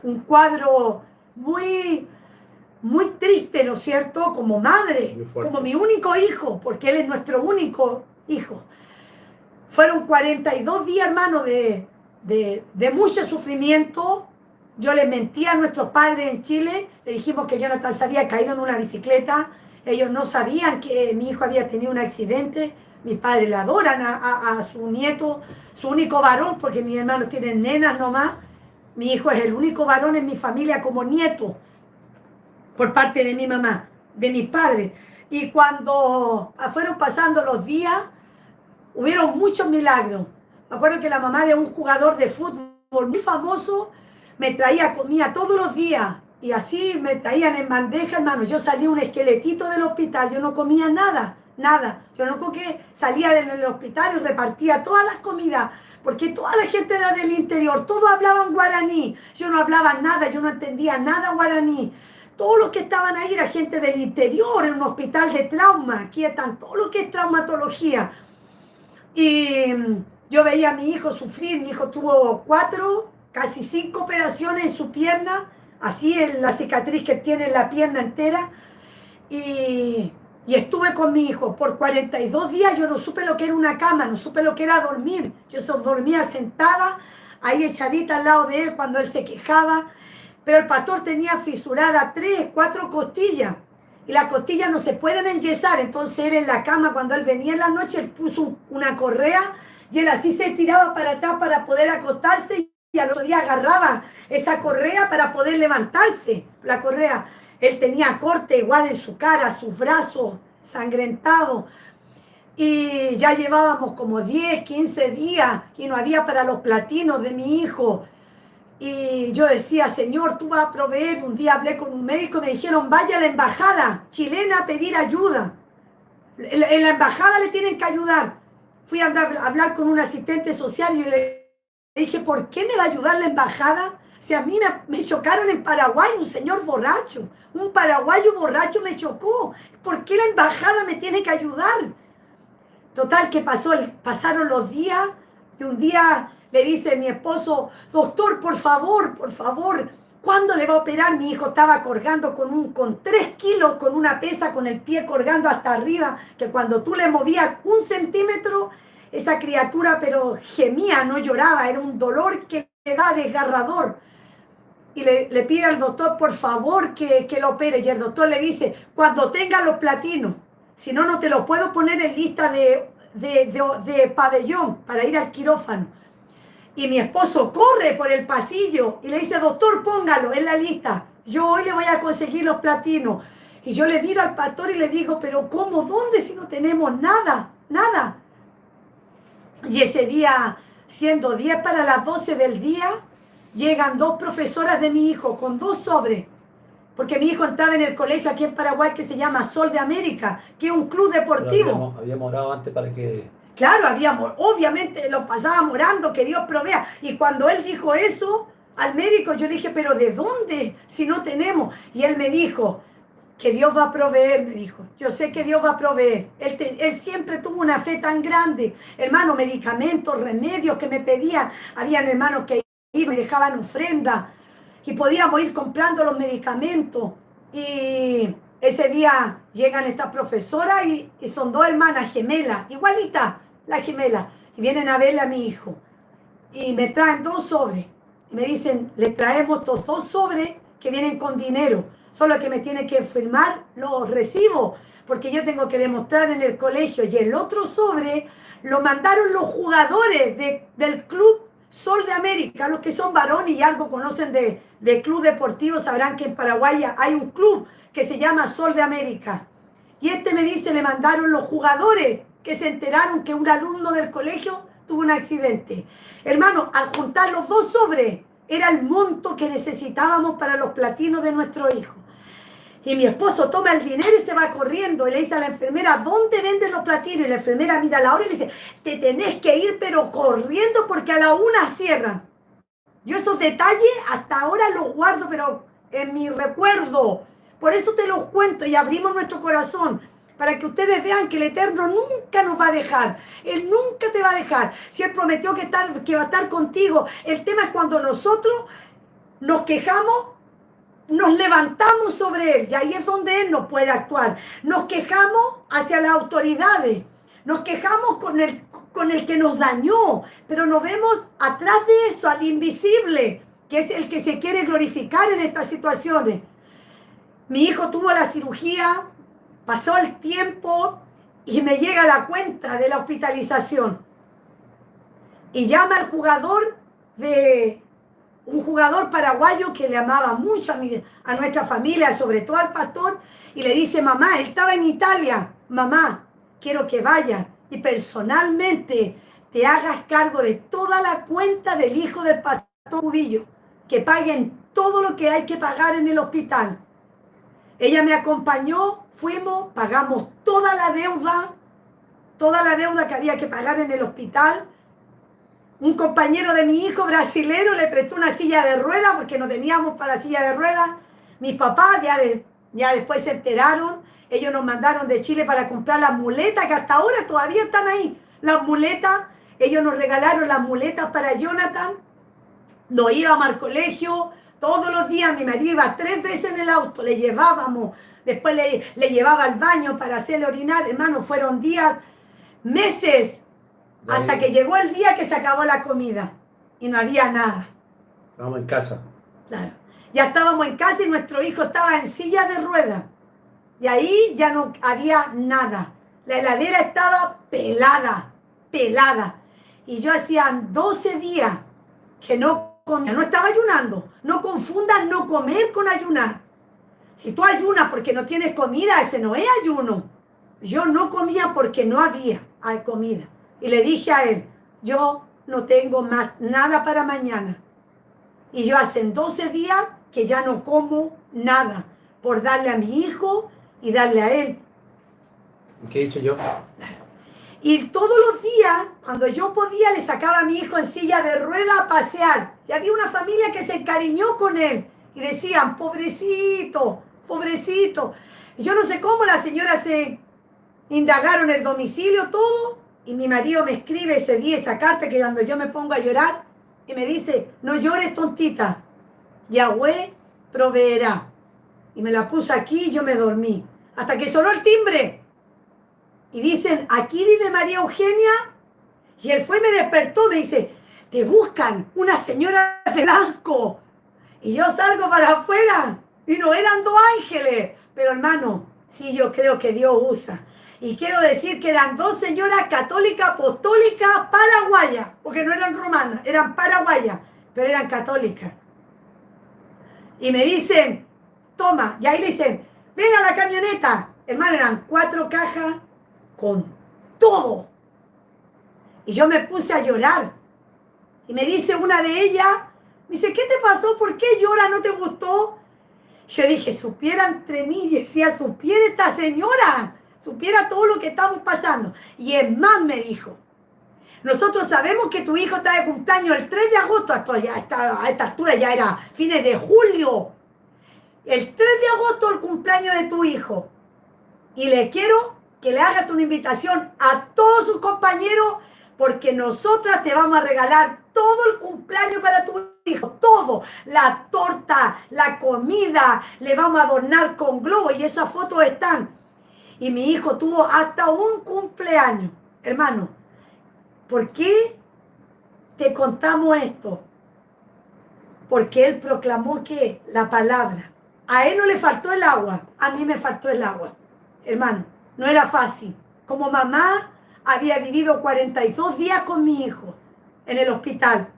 un cuadro muy triste, ¿no es cierto?, como madre, como mi único hijo, porque él es nuestro único hijo. Fueron 42 días, hermano, de mucho sufrimiento. Yo le mentí a nuestros padres en Chile, le dijimos que Jonathan se había caído en una bicicleta, ellos no sabían que mi hijo había tenido un accidente. Mis padres le adoran a su nieto, su único varón, porque mis hermanos tienen nenas nomás. Mi hijo es el único varón en mi familia como nieto, por parte de mi mamá, de mis padres. Y cuando fueron pasando los días, hubieron muchos milagros. Me acuerdo que la mamá de un jugador de fútbol muy famoso me traía comida todos los días. Y así me traían en bandeja, hermano. Yo salía un esqueletito del hospital, yo no comía nada. Yo no que salía del hospital y repartía todas las comidas, porque toda la gente era del interior, todos hablaban guaraní. Yo no hablaba nada, yo no entendía nada guaraní. Todos los que estaban ahí era gente del interior, en un hospital de trauma. Aquí están todo lo que es traumatología. Y yo veía a mi hijo sufrir. Mi hijo tuvo 4, casi 5 operaciones en su pierna, así en la cicatriz que tiene en la pierna entera. Y estuve con mi hijo por 42 días. Yo no supe lo que era una cama, no supe lo que era dormir. Yo dormía sentada, ahí echadita al lado de él cuando él se quejaba. Pero el pastor tenía fisuradas 3, 4 costillas. Y las costillas no se pueden enyesar. Entonces él en la cama, cuando él venía en la noche, él puso una correa y él así se tiraba para atrás para poder acostarse. Y al otro día agarraba esa correa para poder levantarse. La correa, él tenía corte igual en su cara, sus brazos sangrentados. Y ya llevábamos como 10, 15 días y no había para los platinos de mi hijo. Y yo decía, Señor, tú vas a proveer. Un día hablé con un médico y me dijeron, vaya a la embajada chilena a pedir ayuda. En la embajada le tienen que ayudar. Fui a hablar con un asistente social y le dije, ¿por qué me va a ayudar la embajada? Si a mí me chocaron en Paraguay, un señor borracho, un paraguayo borracho me chocó. ¿Por qué la embajada me tiene que ayudar? Total, que pasaron los días y un día le dice mi esposo, doctor, por favor, ¿cuándo le va a operar? Mi hijo estaba colgando con 3 kilos, con una pesa, con el pie colgando hasta arriba, que cuando tú le movías 1 centímetro, esa criatura pero gemía, no lloraba, era un dolor que le daba desgarrador. Y le pide al doctor, por favor, que lo opere. Y el doctor le dice, cuando tenga los platinos, si no, no te lo puedo poner en lista de pabellón para ir al quirófano. Y mi esposo corre por el pasillo y le dice, doctor, póngalo en la lista. Yo hoy le voy a conseguir los platinos. Y yo le miro al pastor y le digo, pero ¿cómo? ¿Dónde si no tenemos nada? Nada. Y ese día siendo 10 para las 12 del día, llegan 2 profesoras de mi hijo con 2 sobres, porque mi hijo entraba en el colegio aquí en Paraguay que se llama Sol de América, que es un club deportivo. Habíamos orado antes para que... Claro, obviamente lo pasábamos orando, que Dios provea. Y cuando él dijo eso al médico, yo dije, ¿pero de dónde si no tenemos? Y él me dijo, que Dios va a proveer, me dijo. Yo sé que Dios va a proveer. Él siempre tuvo una fe tan grande. Hermano, medicamentos, remedios que me pedían. Habían hermanos que me dejaban ofrenda y podíamos ir comprando los medicamentos. Y ese día llegan estas profesoras y son 2 hermanas gemelas, igualitas las gemelas, y vienen a verle a mi hijo. Y me traen 2 sobres. Y me dicen, le traemos estos 2 sobres que vienen con dinero. Solo que me tiene que firmar los recibos, porque yo tengo que demostrar en el colegio. Y el otro sobre lo mandaron los jugadores del Club Sol de América, los que son varones y algo conocen de club deportivo, sabrán que en Paraguay hay un club que se llama Sol de América. Y me dice, le mandaron los jugadores que se enteraron que un alumno del colegio tuvo un accidente. Hermano, al juntar los 2 sobres, era el monto que necesitábamos para los platinos de nuestro hijo. Y mi esposo toma el dinero y se va corriendo. Y le dice a la enfermera, ¿dónde venden los platinos? Y la enfermera mira la hora y le dice, te tenés que ir pero corriendo porque a la 1 cierran. Yo esos detalles hasta ahora los guardo, pero en mi recuerdo. Por eso te los cuento y abrimos nuestro corazón. Para que ustedes vean que el Eterno nunca nos va a dejar. Él nunca te va a dejar. Si Él prometió que va a estar contigo. El tema es cuando nosotros nos quejamos, nos levantamos sobre Él. Y ahí es donde Él nos puede actuar. Nos quejamos hacia las autoridades. Nos quejamos con el que nos dañó. Pero nos vemos atrás de eso, al invisible, que es el que se quiere glorificar en estas situaciones. Mi hijo tuvo la cirugía. Pasó el tiempo y me llega la cuenta de la hospitalización. Y llama al jugador un jugador paraguayo que le amaba mucho a nuestra familia, sobre todo al pastor, y le dice, mamá, él estaba en Italia, mamá, quiero que vayas y personalmente te hagas cargo de toda la cuenta del hijo del pastor Judillo, que paguen todo lo que hay que pagar en el hospital. Ella me acompañó, fuimos, pagamos toda la deuda que había que pagar en el hospital. Un compañero de mi hijo brasilero le prestó una silla de ruedas porque no teníamos para silla de ruedas. Mis papás ya después se enteraron. Ellos nos mandaron de Chile para comprar las muletas, que hasta ahora todavía están ahí. Las muletas, ellos nos regalaron las muletas para Jonathan. Nos íbamos al colegio todos los días. Mi marido iba 3 veces en el auto, le llevábamos. Después le llevaba al baño para hacerle orinar. Hermano, fueron días, meses, hasta que llegó el día que se acabó la comida y no había nada. Estábamos en casa. Claro. Ya estábamos en casa y nuestro hijo estaba en silla de ruedas. Y ahí ya no había nada. La heladera estaba pelada. Y yo hacía 12 días que no comía, no estaba ayunando. No confundas no comer con ayunar. Si tú ayunas porque no tienes comida, ese no es ayuno. Yo no comía porque no había comida. Y le dije a él, yo no tengo más nada para mañana. Y yo hace 12 días que ya no como nada por darle a mi hijo y darle a él. ¿Qué hice yo? Y todos los días, cuando yo podía, le sacaba a mi hijo en silla de ruedas a pasear. Y había una familia que se encariñó con él. Y decían, pobrecito, pobrecito. Y yo no sé cómo las señoras se indagaron el domicilio, todo. Y mi marido me escribe ese día esa carta que cuando yo me pongo a llorar, y me dice, no llores, tontita. Yahweh proveerá. Y me la puso aquí y yo me dormí. Hasta que sonó el timbre. Y dicen, aquí vive María Eugenia. Y él fue y me despertó, me dice, te buscan una señora de blanco. Y yo salgo para afuera. Y no eran 2 ángeles. Pero hermano, sí, yo creo que Dios usa. Y quiero decir que eran 2 señoras católicas, apostólicas, paraguayas. Porque no eran romanas, eran paraguayas. Pero eran católicas. Y me dicen, toma. Y ahí le dicen, ven a la camioneta. Hermano, eran 4 cajas con todo. Y yo me puse a llorar. Y me dice una de ellas, me dice, ¿qué te pasó? ¿Por qué llora? ¿No te gustó? Yo dije, supiera entre mí, y decía, supiera esta señora, supiera todo lo que estamos pasando. Y es más, me dijo, nosotros sabemos que tu hijo está de cumpleaños el 3 de agosto, a esta altura ya era fines de julio. El 3 de agosto el cumpleaños de tu hijo. Y le quiero que le hagas una invitación a todos sus compañeros porque nosotras te vamos a regalar todo el cumpleaños para tu hijo, todo, la torta, la comida, le vamos a adornar con globos y esas fotos están. Y mi hijo tuvo hasta un cumpleaños. Hermano, ¿por qué te contamos esto? Porque él proclamó que la palabra, a él no le faltó el agua, a mí me faltó el agua. Hermano, no era fácil. Como mamá, había vivido 42 días con mi hijo en el hospital.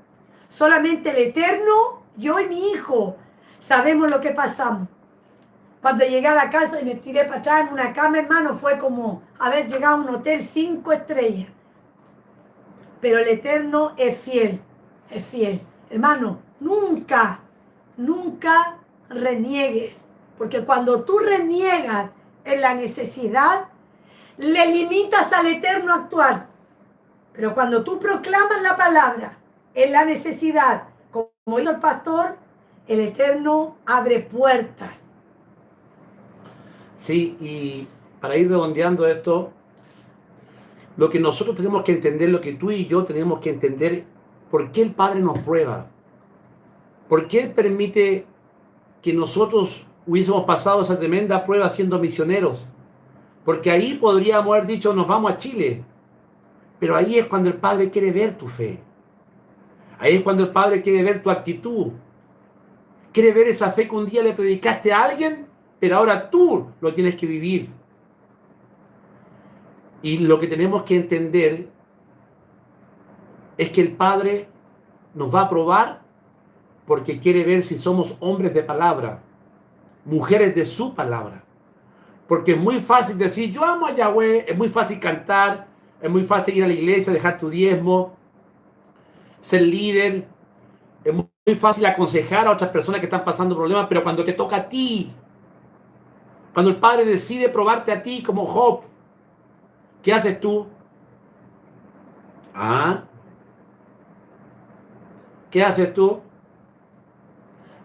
Solamente el Eterno, yo y mi hijo, sabemos lo que pasamos. Cuando llegué a la casa y me tiré para atrás en una cama, hermano, fue como haber llegado a un hotel 5 estrellas. Pero el Eterno es fiel, es fiel. Hermano, nunca, nunca reniegues. Porque cuando tú reniegas en la necesidad, le limitas al Eterno a actuar. Pero cuando tú proclamas la palabra en la necesidad, como hizo el pastor, el Eterno abre puertas. Sí, y para ir redondeando esto, lo que nosotros tenemos que entender, lo que tú y yo tenemos que entender, ¿por qué el Padre nos prueba? ¿Por qué Él permite que nosotros hubiésemos pasado esa tremenda prueba siendo misioneros? Porque ahí podríamos haber dicho, nos vamos a Chile. Pero ahí es cuando el Padre quiere ver tu fe. Ahí es cuando el Padre quiere ver tu actitud. Quiere ver esa fe que un día le predicaste a alguien, pero ahora tú lo tienes que vivir. Y lo que tenemos que entender es que el Padre nos va a probar porque quiere ver si somos hombres de palabra, mujeres de su palabra. Porque es muy fácil decir, yo amo a Yahweh, es muy fácil cantar, es muy fácil ir a la iglesia, dejar tu diezmo, ser líder, es muy fácil aconsejar a otras personas que están pasando problemas, pero cuando te toca a ti, cuando el Padre decide probarte a ti como Job, ¿qué haces tú? ¿Ah? ¿Qué haces tú?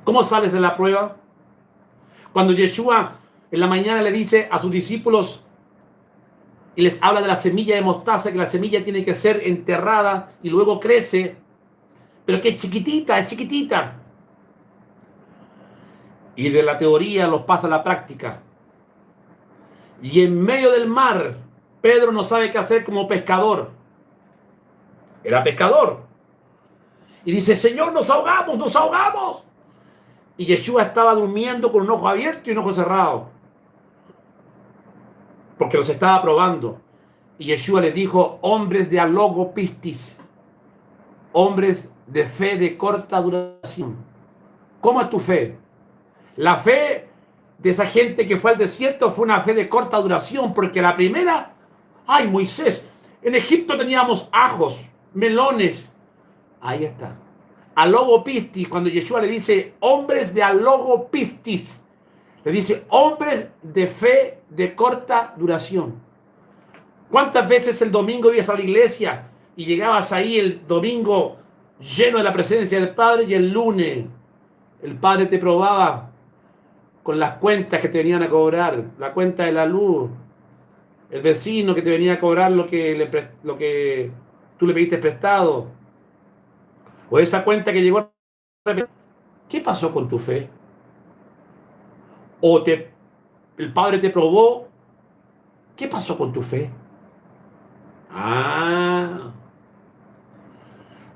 ¿Cómo sales de la prueba? Cuando Yeshua en la mañana le dice a sus discípulos y les habla de la semilla de mostaza, que la semilla tiene que ser enterrada y luego crece, pero que es chiquitita, es chiquitita. Y de la teoría los pasa a la práctica. Y en medio del mar, Pedro no sabe qué hacer como pescador. Era pescador. Y dice, Señor, nos ahogamos, nos ahogamos. Y Yeshua estaba durmiendo con un ojo abierto y un ojo cerrado. Porque los estaba probando. Y Yeshua les dijo, hombres de alogo pistis, hombres de fe de corta duración. ¿Cómo es tu fe? La fe de esa gente que fue al desierto fue una fe de corta duración, porque la primera, ay Moisés, en Egipto teníamos ajos, melones. Ahí está. Alogo pistis, cuando Yeshua le dice, hombres de alogo pistis, le dice, hombres de fe de corta duración. ¿Cuántas veces el domingo ibas a la iglesia y llegabas ahí el domingo lleno de la presencia del Padre y el lunes el Padre te probaba con las cuentas que te venían a cobrar, la cuenta de la luz, el vecino que te venía a cobrar lo que tú le pediste prestado, o esa cuenta que llegó? ¿Qué pasó con tu fe? ¿O el Padre te probó? ¿Qué pasó con tu fe?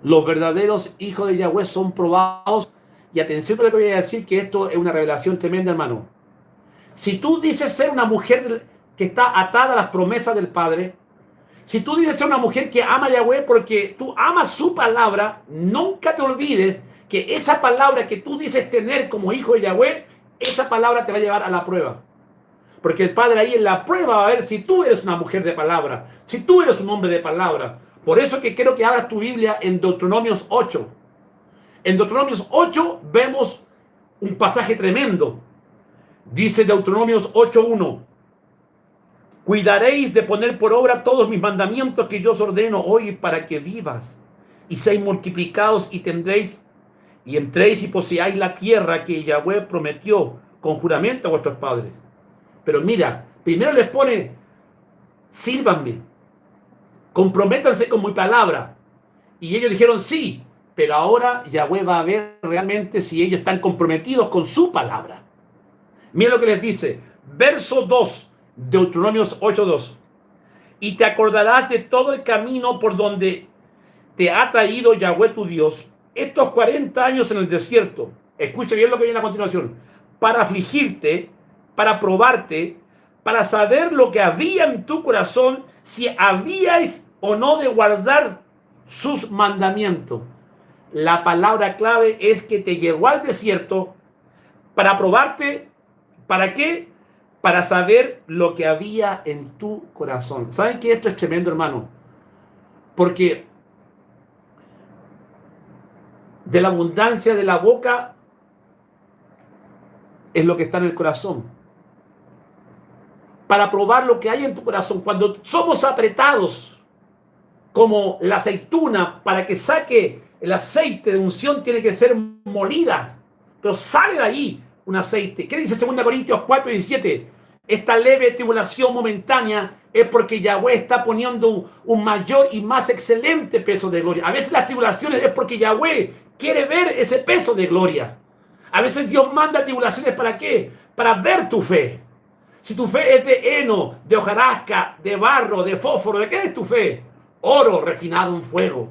Los verdaderos hijos de Yahweh son probados. Y atención a lo que voy a decir, que esto es una revelación tremenda, hermano. Si tú dices ser una mujer que está atada a las promesas del Padre, si tú dices ser una mujer que ama a Yahweh porque tú amas su palabra, nunca te olvides que esa palabra que tú dices tener como hijo de Yahweh, esa palabra te va a llevar a la prueba. Porque el Padre ahí en la prueba va a ver si tú eres una mujer de palabra, si tú eres un hombre de palabra. Por eso que quiero que abras tu Biblia en Deuteronomios 8. En Deuteronomios 8 vemos un pasaje tremendo. Dice Deuteronomios 8:1. Cuidaréis de poner por obra todos mis mandamientos que yo os ordeno hoy para que vivas y seáis multiplicados y tendréis y entréis y poseáis la tierra que Yahweh prometió con juramento a vuestros padres. Pero mira, primero les pone, sírvanme, comprométanse con mi palabra. Y ellos dijeron sí, pero ahora Yahweh va a ver realmente si ellos están comprometidos con su palabra. Mira lo que les dice, verso 2, Deuteronomios 8:2. Y te acordarás de todo el camino por donde te ha traído Yahweh tu Dios estos 40 años en el desierto. Escucha bien lo que viene a continuación. Para afligirte, para probarte, para saber lo que había en tu corazón, si habíais o no de guardar sus mandamientos. La palabra clave es que te llevó al desierto para probarte. ¿Para qué? Para saber lo que había en tu corazón. ¿Saben que esto es tremendo, hermano? Porque de la abundancia de la boca es lo que está en el corazón. Para probar lo que hay en tu corazón. Cuando somos apretados como la aceituna, para que saque el aceite de unción tiene que ser molida. Pero sale de ahí un aceite. ¿Qué dice 2 Corintios 4:17? Esta leve tribulación momentánea es porque Yahweh está poniendo un mayor y más excelente peso de gloria. A veces las tribulaciones es porque Yahweh quiere ver ese peso de gloria. A veces Dios manda tribulaciones, ¿para qué? Para ver tu fe. Si tu fe es de heno, de hojarasca, de barro, de fósforo, ¿de qué es tu fe? Oro refinado en fuego.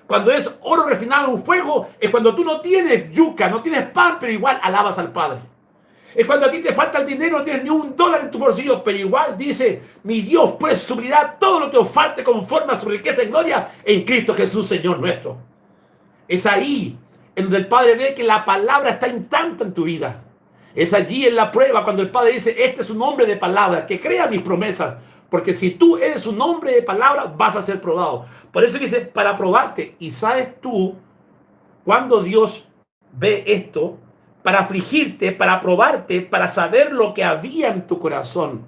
Cuando es oro refinado en fuego, es cuando tú no tienes yuca, no tienes pan, pero igual alabas al Padre. Es cuando a ti te falta el dinero, no tienes ni un dólar en tu bolsillo, pero igual dice, mi Dios pues suplirá todo lo que os falte conforme a su riqueza en gloria en Cristo Jesús, Señor nuestro. Es ahí en donde el Padre ve que la palabra está intacta en tu vida. Es allí en la prueba cuando el Padre dice, este es un hombre de palabra, que crea mis promesas. Porque si tú eres un hombre de palabra, vas a ser probado. Por eso dice, para probarte. Y sabes tú, cuando Dios ve esto, para afligirte, para probarte, para saber lo que había en tu corazón.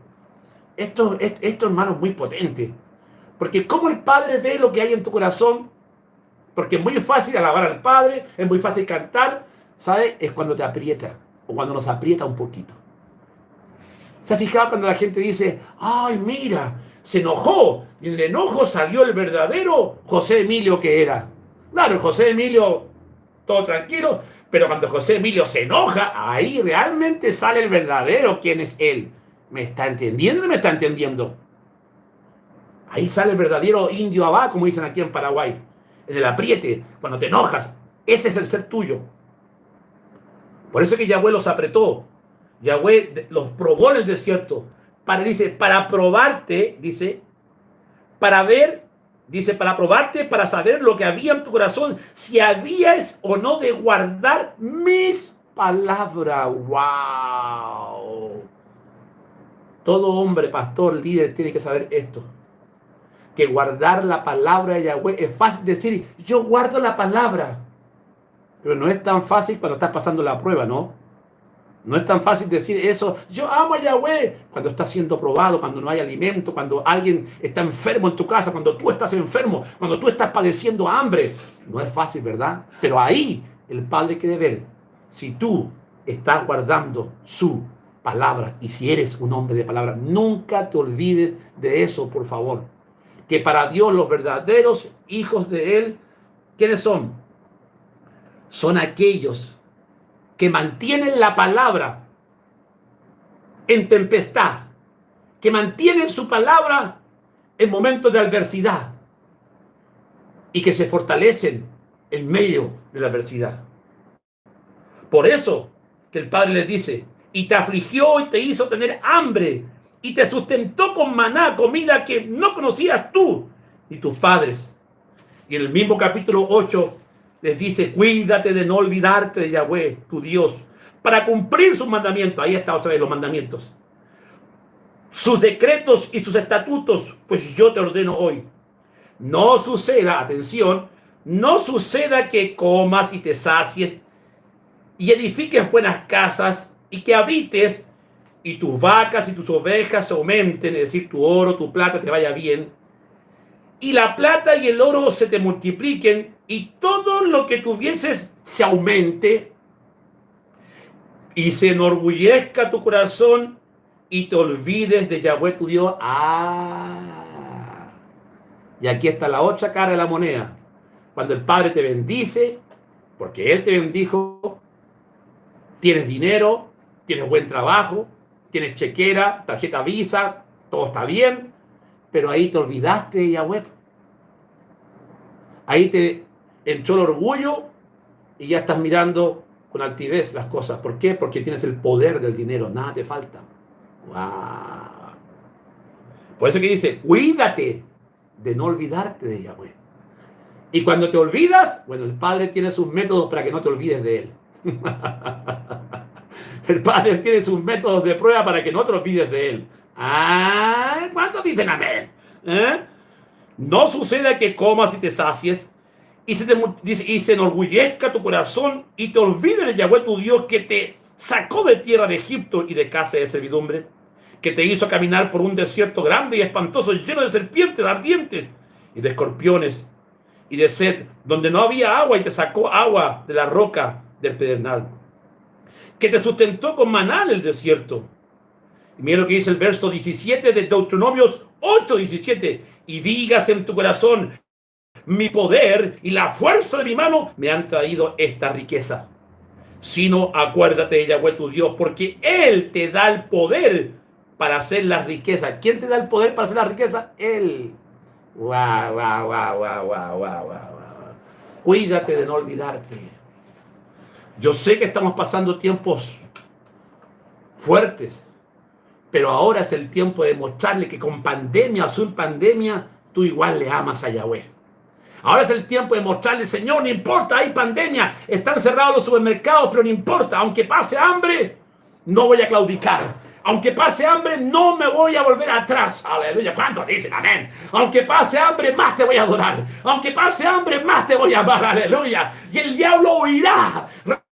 Esto, hermano, es muy potente. Porque como el Padre ve lo que hay en tu corazón, porque es muy fácil alabar al Padre, es muy fácil cantar, ¿sabes? Es cuando te aprieta, o cuando nos aprieta un poquito. ¿Se ha fijado cuando la gente dice, ay, mira, se enojó, y en el enojo salió el verdadero José Emilio que era? Claro, el José Emilio, todo tranquilo, pero cuando José Emilio se enoja, ahí realmente sale el verdadero quién es él. ¿Me está entendiendo o no me está entendiendo? Ahí sale el verdadero indio abá, como dicen aquí en Paraguay. En el apriete, cuando te enojas, ese es el ser tuyo. Por eso que Yahweh los apretó. Yahweh los probó en el desierto. Para probarte, dice, para ver, dice, para probarte, para saber lo que había en tu corazón, si habías o no de guardar mis palabras. ¡Wow! Todo hombre, pastor, líder, tiene que saber esto. Que guardar la palabra de Yahweh es fácil decir, yo guardo la palabra. Pero no es tan fácil cuando estás pasando la prueba, ¿no? No es tan fácil decir eso, yo amo a Yahweh, cuando estás siendo probado, cuando no hay alimento, cuando alguien está enfermo en tu casa, cuando tú estás enfermo, cuando tú estás padeciendo hambre. No es fácil, ¿verdad? Pero ahí el Padre quiere ver si tú estás guardando su palabra y si eres un hombre de palabra. Nunca te olvides de eso, por favor. Que para Dios los verdaderos hijos de Él, ¿quiénes son? Son aquellos que mantienen la palabra en tempestad, que mantienen su palabra en momentos de adversidad y que se fortalecen en medio de la adversidad. Por eso que el Padre les dice, y te afligió y te hizo tener hambre y te sustentó con maná, comida que no conocías tú ni tus padres. Y en el mismo capítulo 8 les dice, cuídate de no olvidarte de Yahweh, tu Dios, para cumplir sus mandamientos. Ahí está otra vez los mandamientos. Sus decretos y sus estatutos, pues yo te ordeno hoy. no suceda, atención, no suceda que comas y te sacies y edifiques buenas casas y que habites y tus vacas y tus ovejas aumenten, es decir, tu oro, tu plata te vaya bien, y la plata y el oro se te multipliquen y todo lo que tuvieses se aumente y se enorgullezca tu corazón y te olvides de Yahweh tu Dios. Y aquí está la otra cara de la moneda. Cuando el Padre te bendice, porque Él te bendijo, tienes dinero, tienes buen trabajo, tienes chequera, tarjeta Visa, todo está bien, pero ahí te olvidaste de Yahweh. Ahí te entró el orgullo y ya estás mirando con altivez las cosas. ¿Por qué? Porque tienes el poder del dinero, nada te falta. ¡Wow! Por eso que dice, cuídate de no olvidarte de Yahweh. Y cuando te olvidas, bueno, el Padre tiene sus métodos para que no te olvides de Él. El Padre tiene sus métodos de prueba para que no te olvides de Él. ¿Cuántos dicen amén? No suceda que comas y te sacies y se enorgullezca tu corazón y te olvides de Yahweh tu Dios que te sacó de tierra de Egipto y de casa de servidumbre, que te hizo caminar por un desierto grande y espantoso, lleno de serpientes ardientes y de escorpiones y de sed, donde no había agua y te sacó agua de la roca del pedernal, que te sustentó con maná en el desierto. Y mira lo que dice el verso 17 de Deuteronomios 8:17, y digas en tu corazón, mi poder y la fuerza de mi mano me han traído esta riqueza. Sino acuérdate de Yahweh tu Dios, porque Él te da el poder para hacer las riquezas. ¿Quién te da el poder para hacer la riqueza? Él. Guau. Cuídate de no olvidarte. Yo sé que estamos pasando tiempos fuertes, pero ahora es el tiempo de mostrarle que con pandemia o sin pandemia, tú igual le amas a Yahweh. Ahora es el tiempo de mostrarle, Señor, no importa, hay pandemia, están cerrados los supermercados, pero no importa, aunque pase hambre, no voy a claudicar. Aunque pase hambre, no me voy a volver atrás. Aleluya. ¿Cuántos dicen amén? Aunque pase hambre, más te voy a adorar. Aunque pase hambre, más te voy a amar. Aleluya. Y el diablo huirá.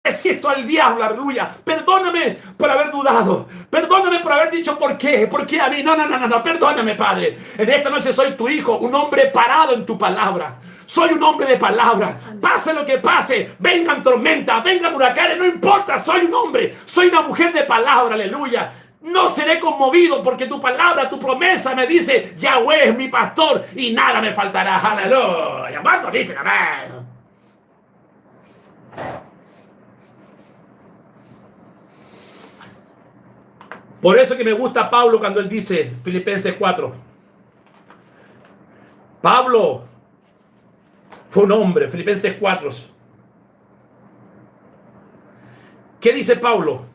Resisto al diablo, aleluya. Perdóname por haber dudado. Perdóname por haber dicho por qué. ¿Por qué a mí? No. Perdóname, Padre. En esta noche soy tu hijo, un hombre parado en tu palabra. Soy un hombre de palabra. Pase lo que pase, vengan tormentas, vengan huracanes, no importa. Soy un hombre, soy una mujer de palabra, aleluya. No seré conmovido porque tu palabra, tu promesa me dice, Yahweh es mi pastor y nada me faltará. Aleluya. ¿Cuántos dicen amén? Por eso que me gusta Pablo cuando él dice, Filipenses 4. Pablo fue un hombre, Filipenses 4. ¿Qué dice Pablo?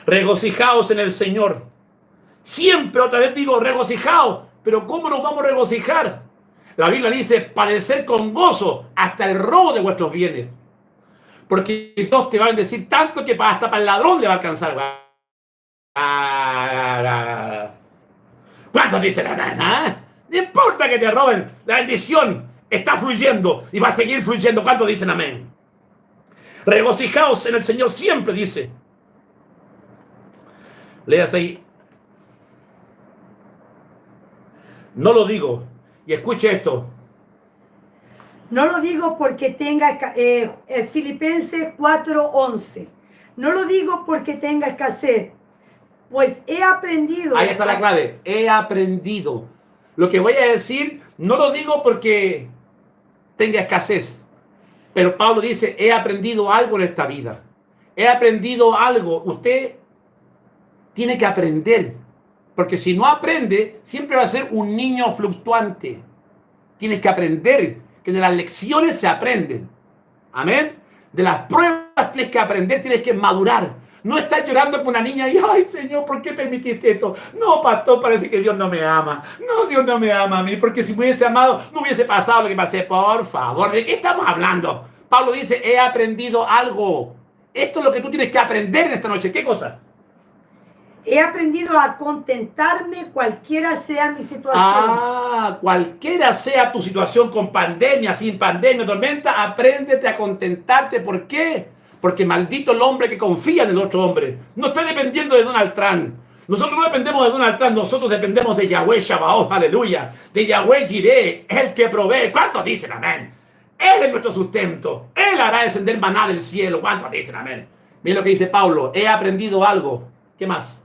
Regocijaos en el Señor. Siempre, otra vez digo, regocijaos. Pero ¿cómo nos vamos a regocijar? La Biblia dice, padecer con gozo hasta el robo de vuestros bienes. Porque Dios te va a decir tanto que hasta para el ladrón le va a alcanzar. ¿Cuántos dicen amén? No importa que te roben, la bendición está fluyendo y va a seguir fluyendo. ¿Cuántos dicen amén? Regocijaos en el Señor siempre, dice. Leas ahí. No lo digo. Y escuche esto. No lo digo porque tenga, Filipenses 4:11. No lo digo porque tenga escasez, pues he aprendido. Ahí está la clave. He aprendido. Lo que voy a decir, no lo digo porque tenga escasez. Pero Pablo dice, he aprendido algo en esta vida. He aprendido algo. Usted tiene que aprender, porque si no aprende, siempre va a ser un niño fluctuante. Tienes que aprender, que de las lecciones se aprenden. Amén. De las pruebas tienes que aprender, tienes que madurar. No estás llorando con una niña y, ay, Señor, ¿por qué permitiste esto? No, pastor, parece que Dios no me ama. No, Dios no me ama a mí, porque si me hubiese amado, no hubiese pasado lo que pasé. Por favor, ¿de qué estamos hablando? Pablo dice, he aprendido algo. Esto es lo que tú tienes que aprender en esta noche. ¿Qué cosa? He aprendido a contentarme cualquiera sea mi situación. Cualquiera sea tu situación, con pandemia, sin pandemia, tormenta, apréndete a contentarte. ¿Por qué? Porque maldito el hombre que confía en el otro hombre. No estoy dependiendo de Donald Trump. Nosotros no dependemos de Donald Trump, nosotros dependemos de Yahweh Shabbaoth, aleluya. De Yahweh Jireh, el que provee. ¿Cuántos dicen amén? Él es nuestro sustento. Él hará descender maná del cielo. ¿Cuántos dicen amén? Mira lo que dice Pablo. He aprendido algo. ¿Qué más?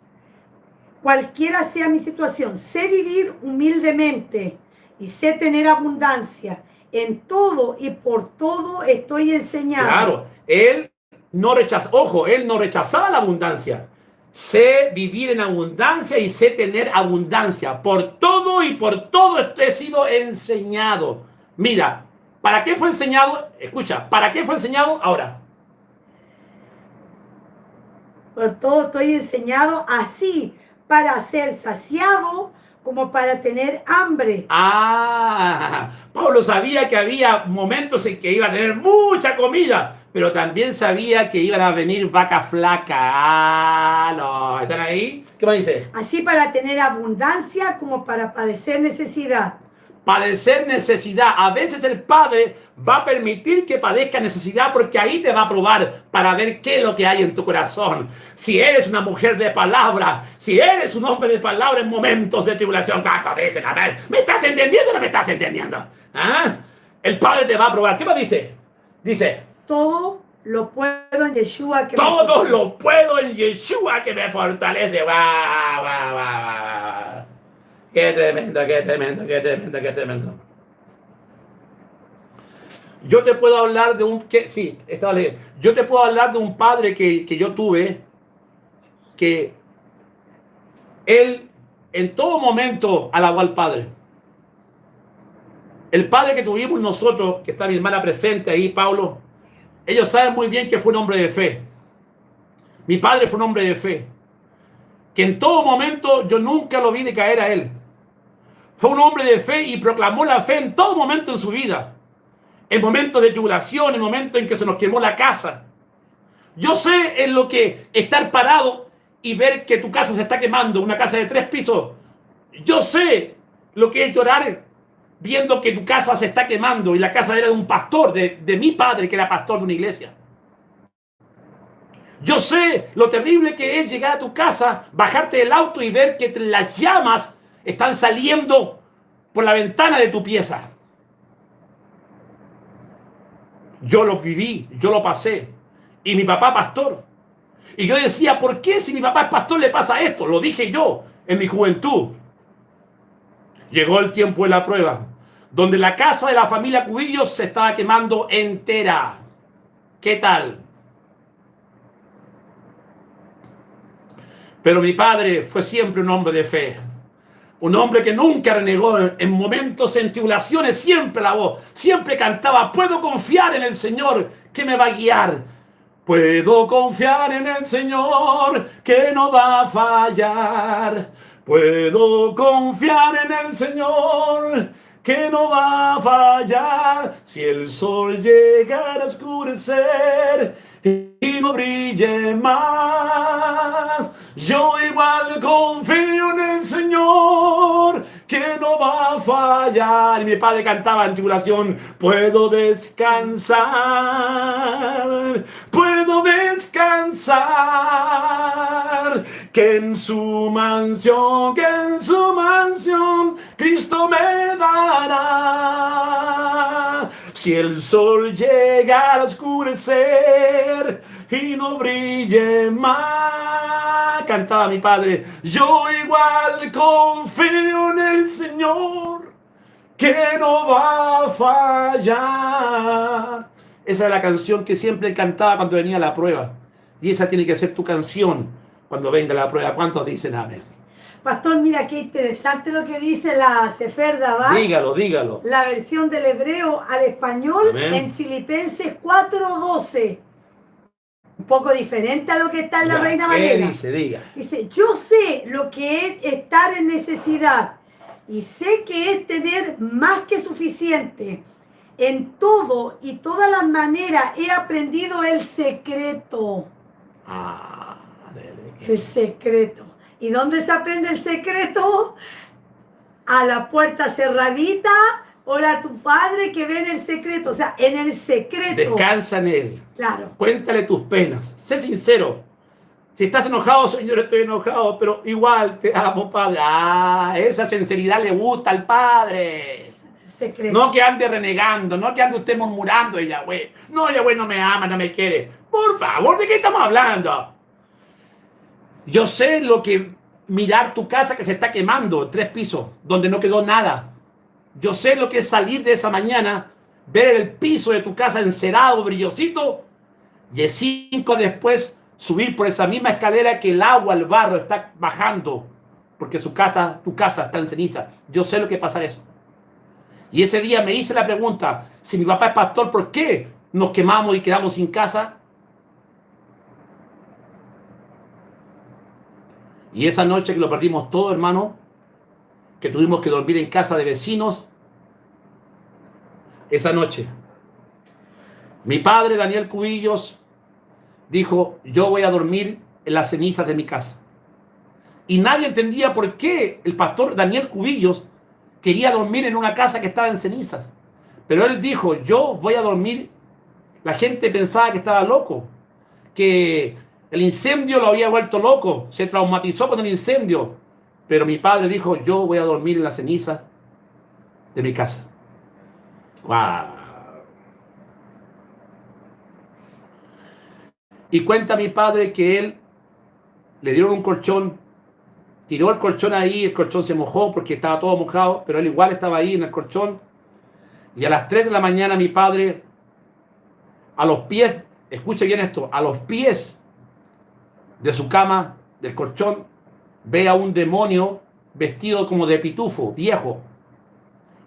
Cualquiera sea mi situación, sé vivir humildemente y sé tener abundancia. En todo y por todo estoy enseñado. Claro, él no rechazó, ojo, él no rechazaba la abundancia. Sé vivir en abundancia y sé tener abundancia. Por todo y por todo he sido enseñado. Mira, ¿para qué fue enseñado? Escucha, ¿para qué fue enseñado? Ahora. Por todo estoy enseñado así, para ser saciado como para tener hambre. Pablo sabía que había momentos en que iba a tener mucha comida, pero también sabía que iban a venir vacas flacas. No, ¿están ahí? ¿Qué más dice? Así para tener abundancia como para padecer necesidad. Padecer necesidad. A veces el Padre va a permitir que padezca necesidad porque ahí te va a probar para ver qué es lo que hay en tu corazón. Si eres una mujer de palabra, si eres un hombre de palabra en momentos de tribulación, ¿cuántos dicen? A ver, ¿me estás entendiendo o no me estás entendiendo? ¿Ah? El Padre te va a probar. ¿Qué más dice? Dice, todo lo puedo en Yeshua que todo lo puedo en Yeshua que me fortalece. Qué tremendo, qué tremendo, qué tremendo, qué tremendo. Yo te puedo hablar de un... Sí, estaba leyendo. Yo te puedo hablar de un padre que yo tuve, que él en todo momento alabó al Padre. El padre que tuvimos nosotros, que está mi hermana presente ahí, Pablo, ellos saben muy bien que fue un hombre de fe. Mi padre fue un hombre de fe. Que en todo momento yo nunca lo vi decaer a él. Fue un hombre de fe y proclamó la fe en todo momento en su vida. En momentos de tribulación, en momentos en que se nos quemó la casa. Yo sé en lo que estar parado y ver que tu casa se está quemando, una casa de 3 pisos. Yo sé lo que es llorar viendo que tu casa se está quemando y la casa era de un pastor, de mi padre que era pastor de una iglesia. Yo sé lo terrible que es llegar a tu casa, bajarte del auto y ver que las llamas están saliendo por la ventana de tu pieza. Yo lo viví, yo lo pasé. Y mi papá pastor. Y yo decía, ¿por qué si mi papá es pastor le pasa esto? Lo dije yo en mi juventud. Llegó el tiempo de la prueba, donde la casa de la familia Cubillos se estaba quemando entera. ¿Qué tal? Pero mi padre fue siempre un hombre de fe. Un hombre que nunca renegó en momentos, en tribulaciones, siempre alabó, siempre cantaba, puedo confiar en el Señor que me va a guiar. Puedo confiar en el Señor que no va a fallar. Puedo confiar en el Señor que no va a fallar. Si el sol llegara a oscurecer y no brille más, yo igual confío en el Señor que no va a fallar. Y mi padre cantaba en tribulación, puedo descansar, que en su mansión, Cristo me dará. Si el sol llega a oscurecer y no brille más, cantaba mi padre, yo igual confío en el Señor que no va a fallar. Esa era la canción que siempre cantaba cuando venía la prueba. Y esa tiene que ser tu canción cuando venga la prueba. ¿Cuántos dicen amén? Pastor, mira qué interesante lo que dice la Sefer Dabar. Dígalo, dígalo. La versión del hebreo al español. Amén. En Filipenses 4:12. Un poco diferente a lo que está en la Reina Valera. ¿Qué dice? Diga. Dice, yo sé lo que es estar en necesidad y sé que es tener más que suficiente. En todo y todas las maneras he aprendido el secreto. El secreto. ¿Y dónde se aprende el secreto? a la puerta cerradita, ora a tu Padre que ve en el secreto. O sea, en el secreto. Descansa en Él. Claro. Cuéntale tus penas. Sé sincero. Si estás enojado, Señor, estoy enojado, pero igual te amo, Padre. Ah, esa sinceridad le gusta al Padre. Secreto. No que ande renegando, no que ande usted murmurando de Yahweh. No, Yahweh no me ama, no me quiere. Por favor, ¿de qué estamos hablando? Yo sé lo que mirar tu casa que se está quemando, 3 pisos, donde no quedó nada. Yo sé lo que es salir de esa mañana, ver el piso de tu casa encerado, brillosito, y 5 después subir por esa misma escalera que el agua, el barro está bajando, porque tu casa está en ceniza. Yo sé lo que pasa eso. Y ese día me hice la pregunta, si mi papá es pastor, ¿por qué nos quemamos y quedamos sin casa? Y esa noche que lo perdimos todo, hermano, que tuvimos que dormir en casa de vecinos, esa noche, mi padre, Daniel Cubillos, dijo, yo voy a dormir en las cenizas de mi casa. Y nadie entendía por qué el pastor Daniel Cubillos quería dormir en una casa que estaba en cenizas. Pero él dijo, yo voy a dormir. La gente pensaba que estaba loco, que el incendio lo había vuelto loco, se traumatizó con el incendio. Pero mi padre dijo, yo voy a dormir en las cenizas de mi casa. ¡Wow! Y cuenta mi padre que él le dieron un colchón, tiró el colchón ahí, el colchón se mojó porque estaba todo mojado, pero él igual estaba ahí en el colchón. Y a las 3 de la mañana mi padre, a los pies, escuche bien esto, a los pies de su cama, del colchón, ve a un demonio vestido como de pitufo, viejo.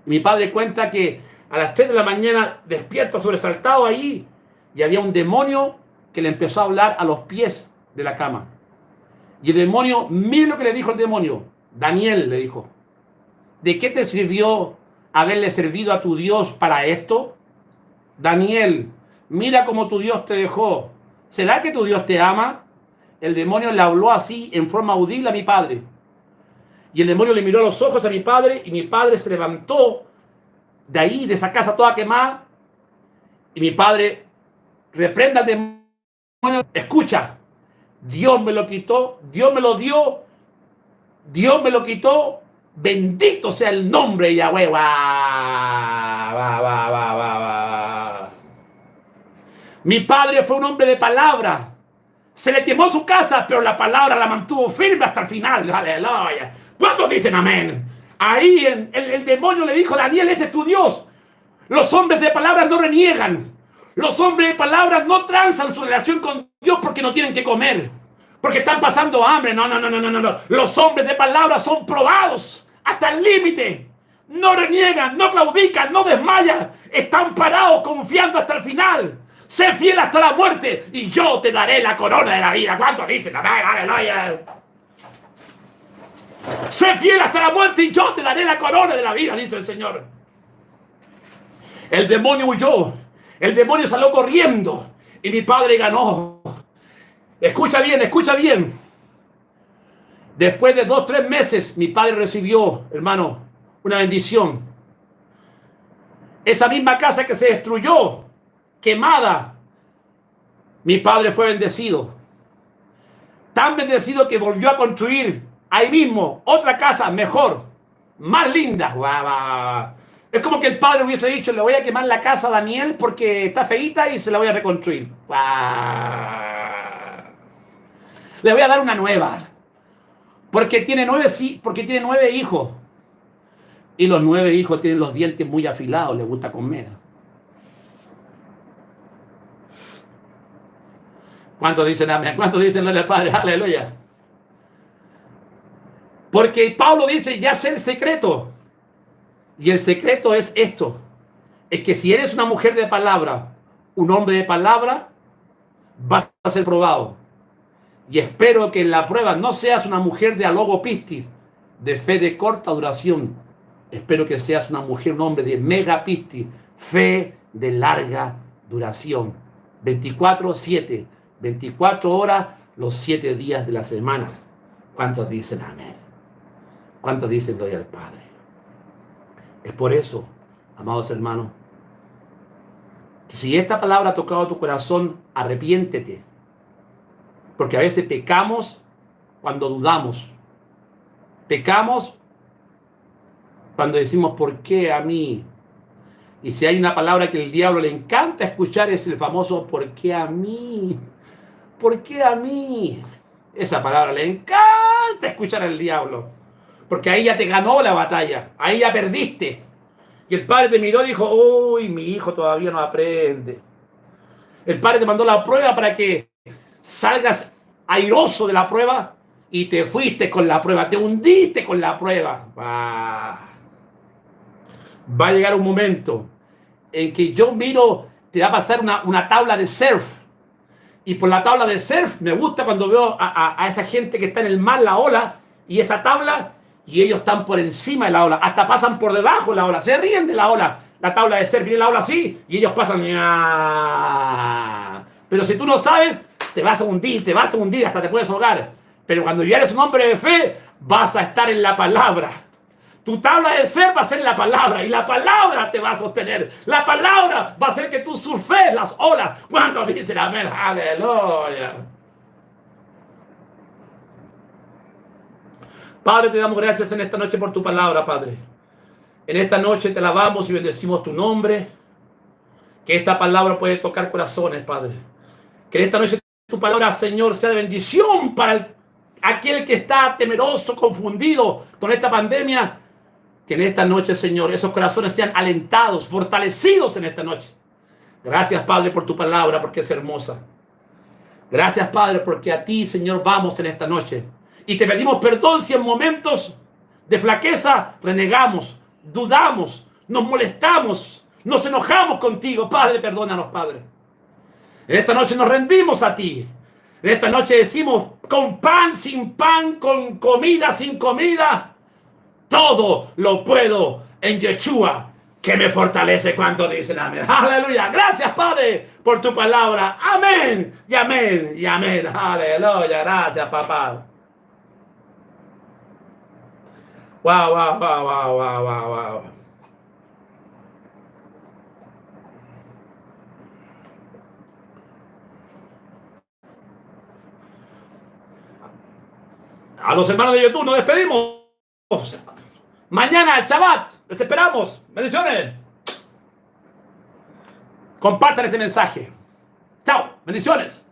Y mi padre cuenta que a las 3 de la mañana despierta sobresaltado ahí y había un demonio que le empezó a hablar a los pies de la cama. Y el demonio, mire lo que le dijo el demonio. Daniel, le dijo, ¿de qué te sirvió haberle servido a tu Dios para esto? Daniel, mira cómo tu Dios te dejó. ¿Será que tu Dios te ama? El demonio le habló así en forma audible a mi padre. Y el demonio le miró a los ojos a mi padre y mi padre se levantó de ahí, de esa casa toda quemada. Y mi padre reprenda al demonio. Escucha, Dios me lo quitó, Dios me lo dio, Dios me lo quitó. Bendito sea el nombre de Yahweh. Mi padre fue un hombre de palabra. Se le quemó su casa, pero la palabra la mantuvo firme hasta el final. Aleluya. ¿Cuántos dicen amén? Ahí el demonio le dijo, Daniel, ese es tu Dios. Los hombres de palabra no reniegan. Los hombres de palabra no transan su relación con Dios porque no tienen que comer, porque están pasando hambre. No. Los hombres de palabra son probados hasta el límite. No reniegan, no claudican, no desmayan. Están parados confiando hasta el final. Sé fiel hasta la muerte y yo te daré la corona de la vida. ¿Cuántos dicen? Aleluya. Sé fiel hasta la muerte y yo te daré la corona de la vida, dice el Señor. El demonio huyó. El demonio salió corriendo y mi padre ganó. Escucha bien, escucha bien. Después de 2 o 3 meses, mi padre recibió, hermano, una bendición. Esa misma casa que se destruyó, quemada, mi padre fue bendecido. Tan bendecido que volvió a construir ahí mismo otra casa mejor, más linda. Es como que el padre hubiese dicho, le voy a quemar la casa a Daniel porque está feíta y se la voy a reconstruir. Le voy a dar una nueva. Porque tiene 9 hijos. Y los 9 hijos tienen los dientes muy afilados, les gusta comer. ¿Cuántos dicen amén? ¿Cuántos dicen gloria al Padre? Aleluya. Porque Pablo dice, ya sé el secreto. Y el secreto es esto. Es que si eres una mujer de palabra, un hombre de palabra, vas a ser probado. Y espero que en la prueba no seas una mujer de alogo pistis, de fe de corta duración. Espero que seas una mujer, un hombre de mega pistis, fe de larga duración. 24/7, 24 horas, los 7 días de la semana. ¿Cuántos dicen amén? ¿Cuántos dicen gloria al Padre? Es por eso, amados hermanos, que si esta palabra ha tocado tu corazón, arrepiéntete. Porque a veces pecamos cuando dudamos. Pecamos cuando decimos, ¿por qué a mí? Y si hay una palabra que el diablo le encanta escuchar, es el famoso ¿por qué a mí? ¿Por qué a mí? Esa palabra le encanta escuchar al diablo. Porque ahí ya te ganó la batalla. Ahí ya perdiste. Y el padre te miró y dijo, uy, mi hijo todavía no aprende. El padre te mandó la prueba para que salgas airoso de la prueba y te fuiste con la prueba, te hundiste con la prueba. Va a llegar un momento en que yo miro, te va a pasar una tabla de surf. Y por la tabla de surf me gusta cuando veo a esa gente que está en el mar, la ola, y esa tabla, y ellos están por encima de la ola, hasta pasan por debajo de la ola, se ríen de la ola. La tabla de surf, viene la ola así, y ellos pasan. Pero si tú no sabes, te vas a hundir, hasta te puedes ahogar. Pero cuando ya eres un hombre de fe, vas a estar en la palabra. Tu tabla de ser va a ser la palabra y la palabra te va a sostener. La palabra va a hacer que tú surfes las olas. ¿Cuántos dicen amén? Aleluya. Padre, te damos gracias en esta noche por tu palabra, Padre. En esta noche te alabamos y bendecimos tu nombre. Que esta palabra puede tocar corazones, Padre. Que en esta noche tu palabra, Señor, sea de bendición para aquel que está temeroso, confundido con esta pandemia. Que en esta noche, Señor, esos corazones sean alentados, fortalecidos en esta noche. Gracias, Padre, por tu palabra, porque es hermosa. Gracias, Padre, porque a ti, Señor, vamos en esta noche. Y te pedimos perdón si en momentos de flaqueza renegamos, dudamos, nos molestamos, nos enojamos contigo. Padre, perdónanos, Padre. En esta noche nos rendimos a ti. En esta noche decimos, con pan, sin pan, con comida, sin comida, todo lo puedo en Yeshua, que me fortalece. Cuando dicen amén. Aleluya. Gracias, Padre, por tu palabra. Amén y amén y amén. Aleluya. Gracias, papá. Wow, wow, wow, wow, wow, wow, wow. A los hermanos de YouTube nos despedimos. Mañana, Shabbat, les esperamos. Bendiciones. Compartan este mensaje. Chao, bendiciones.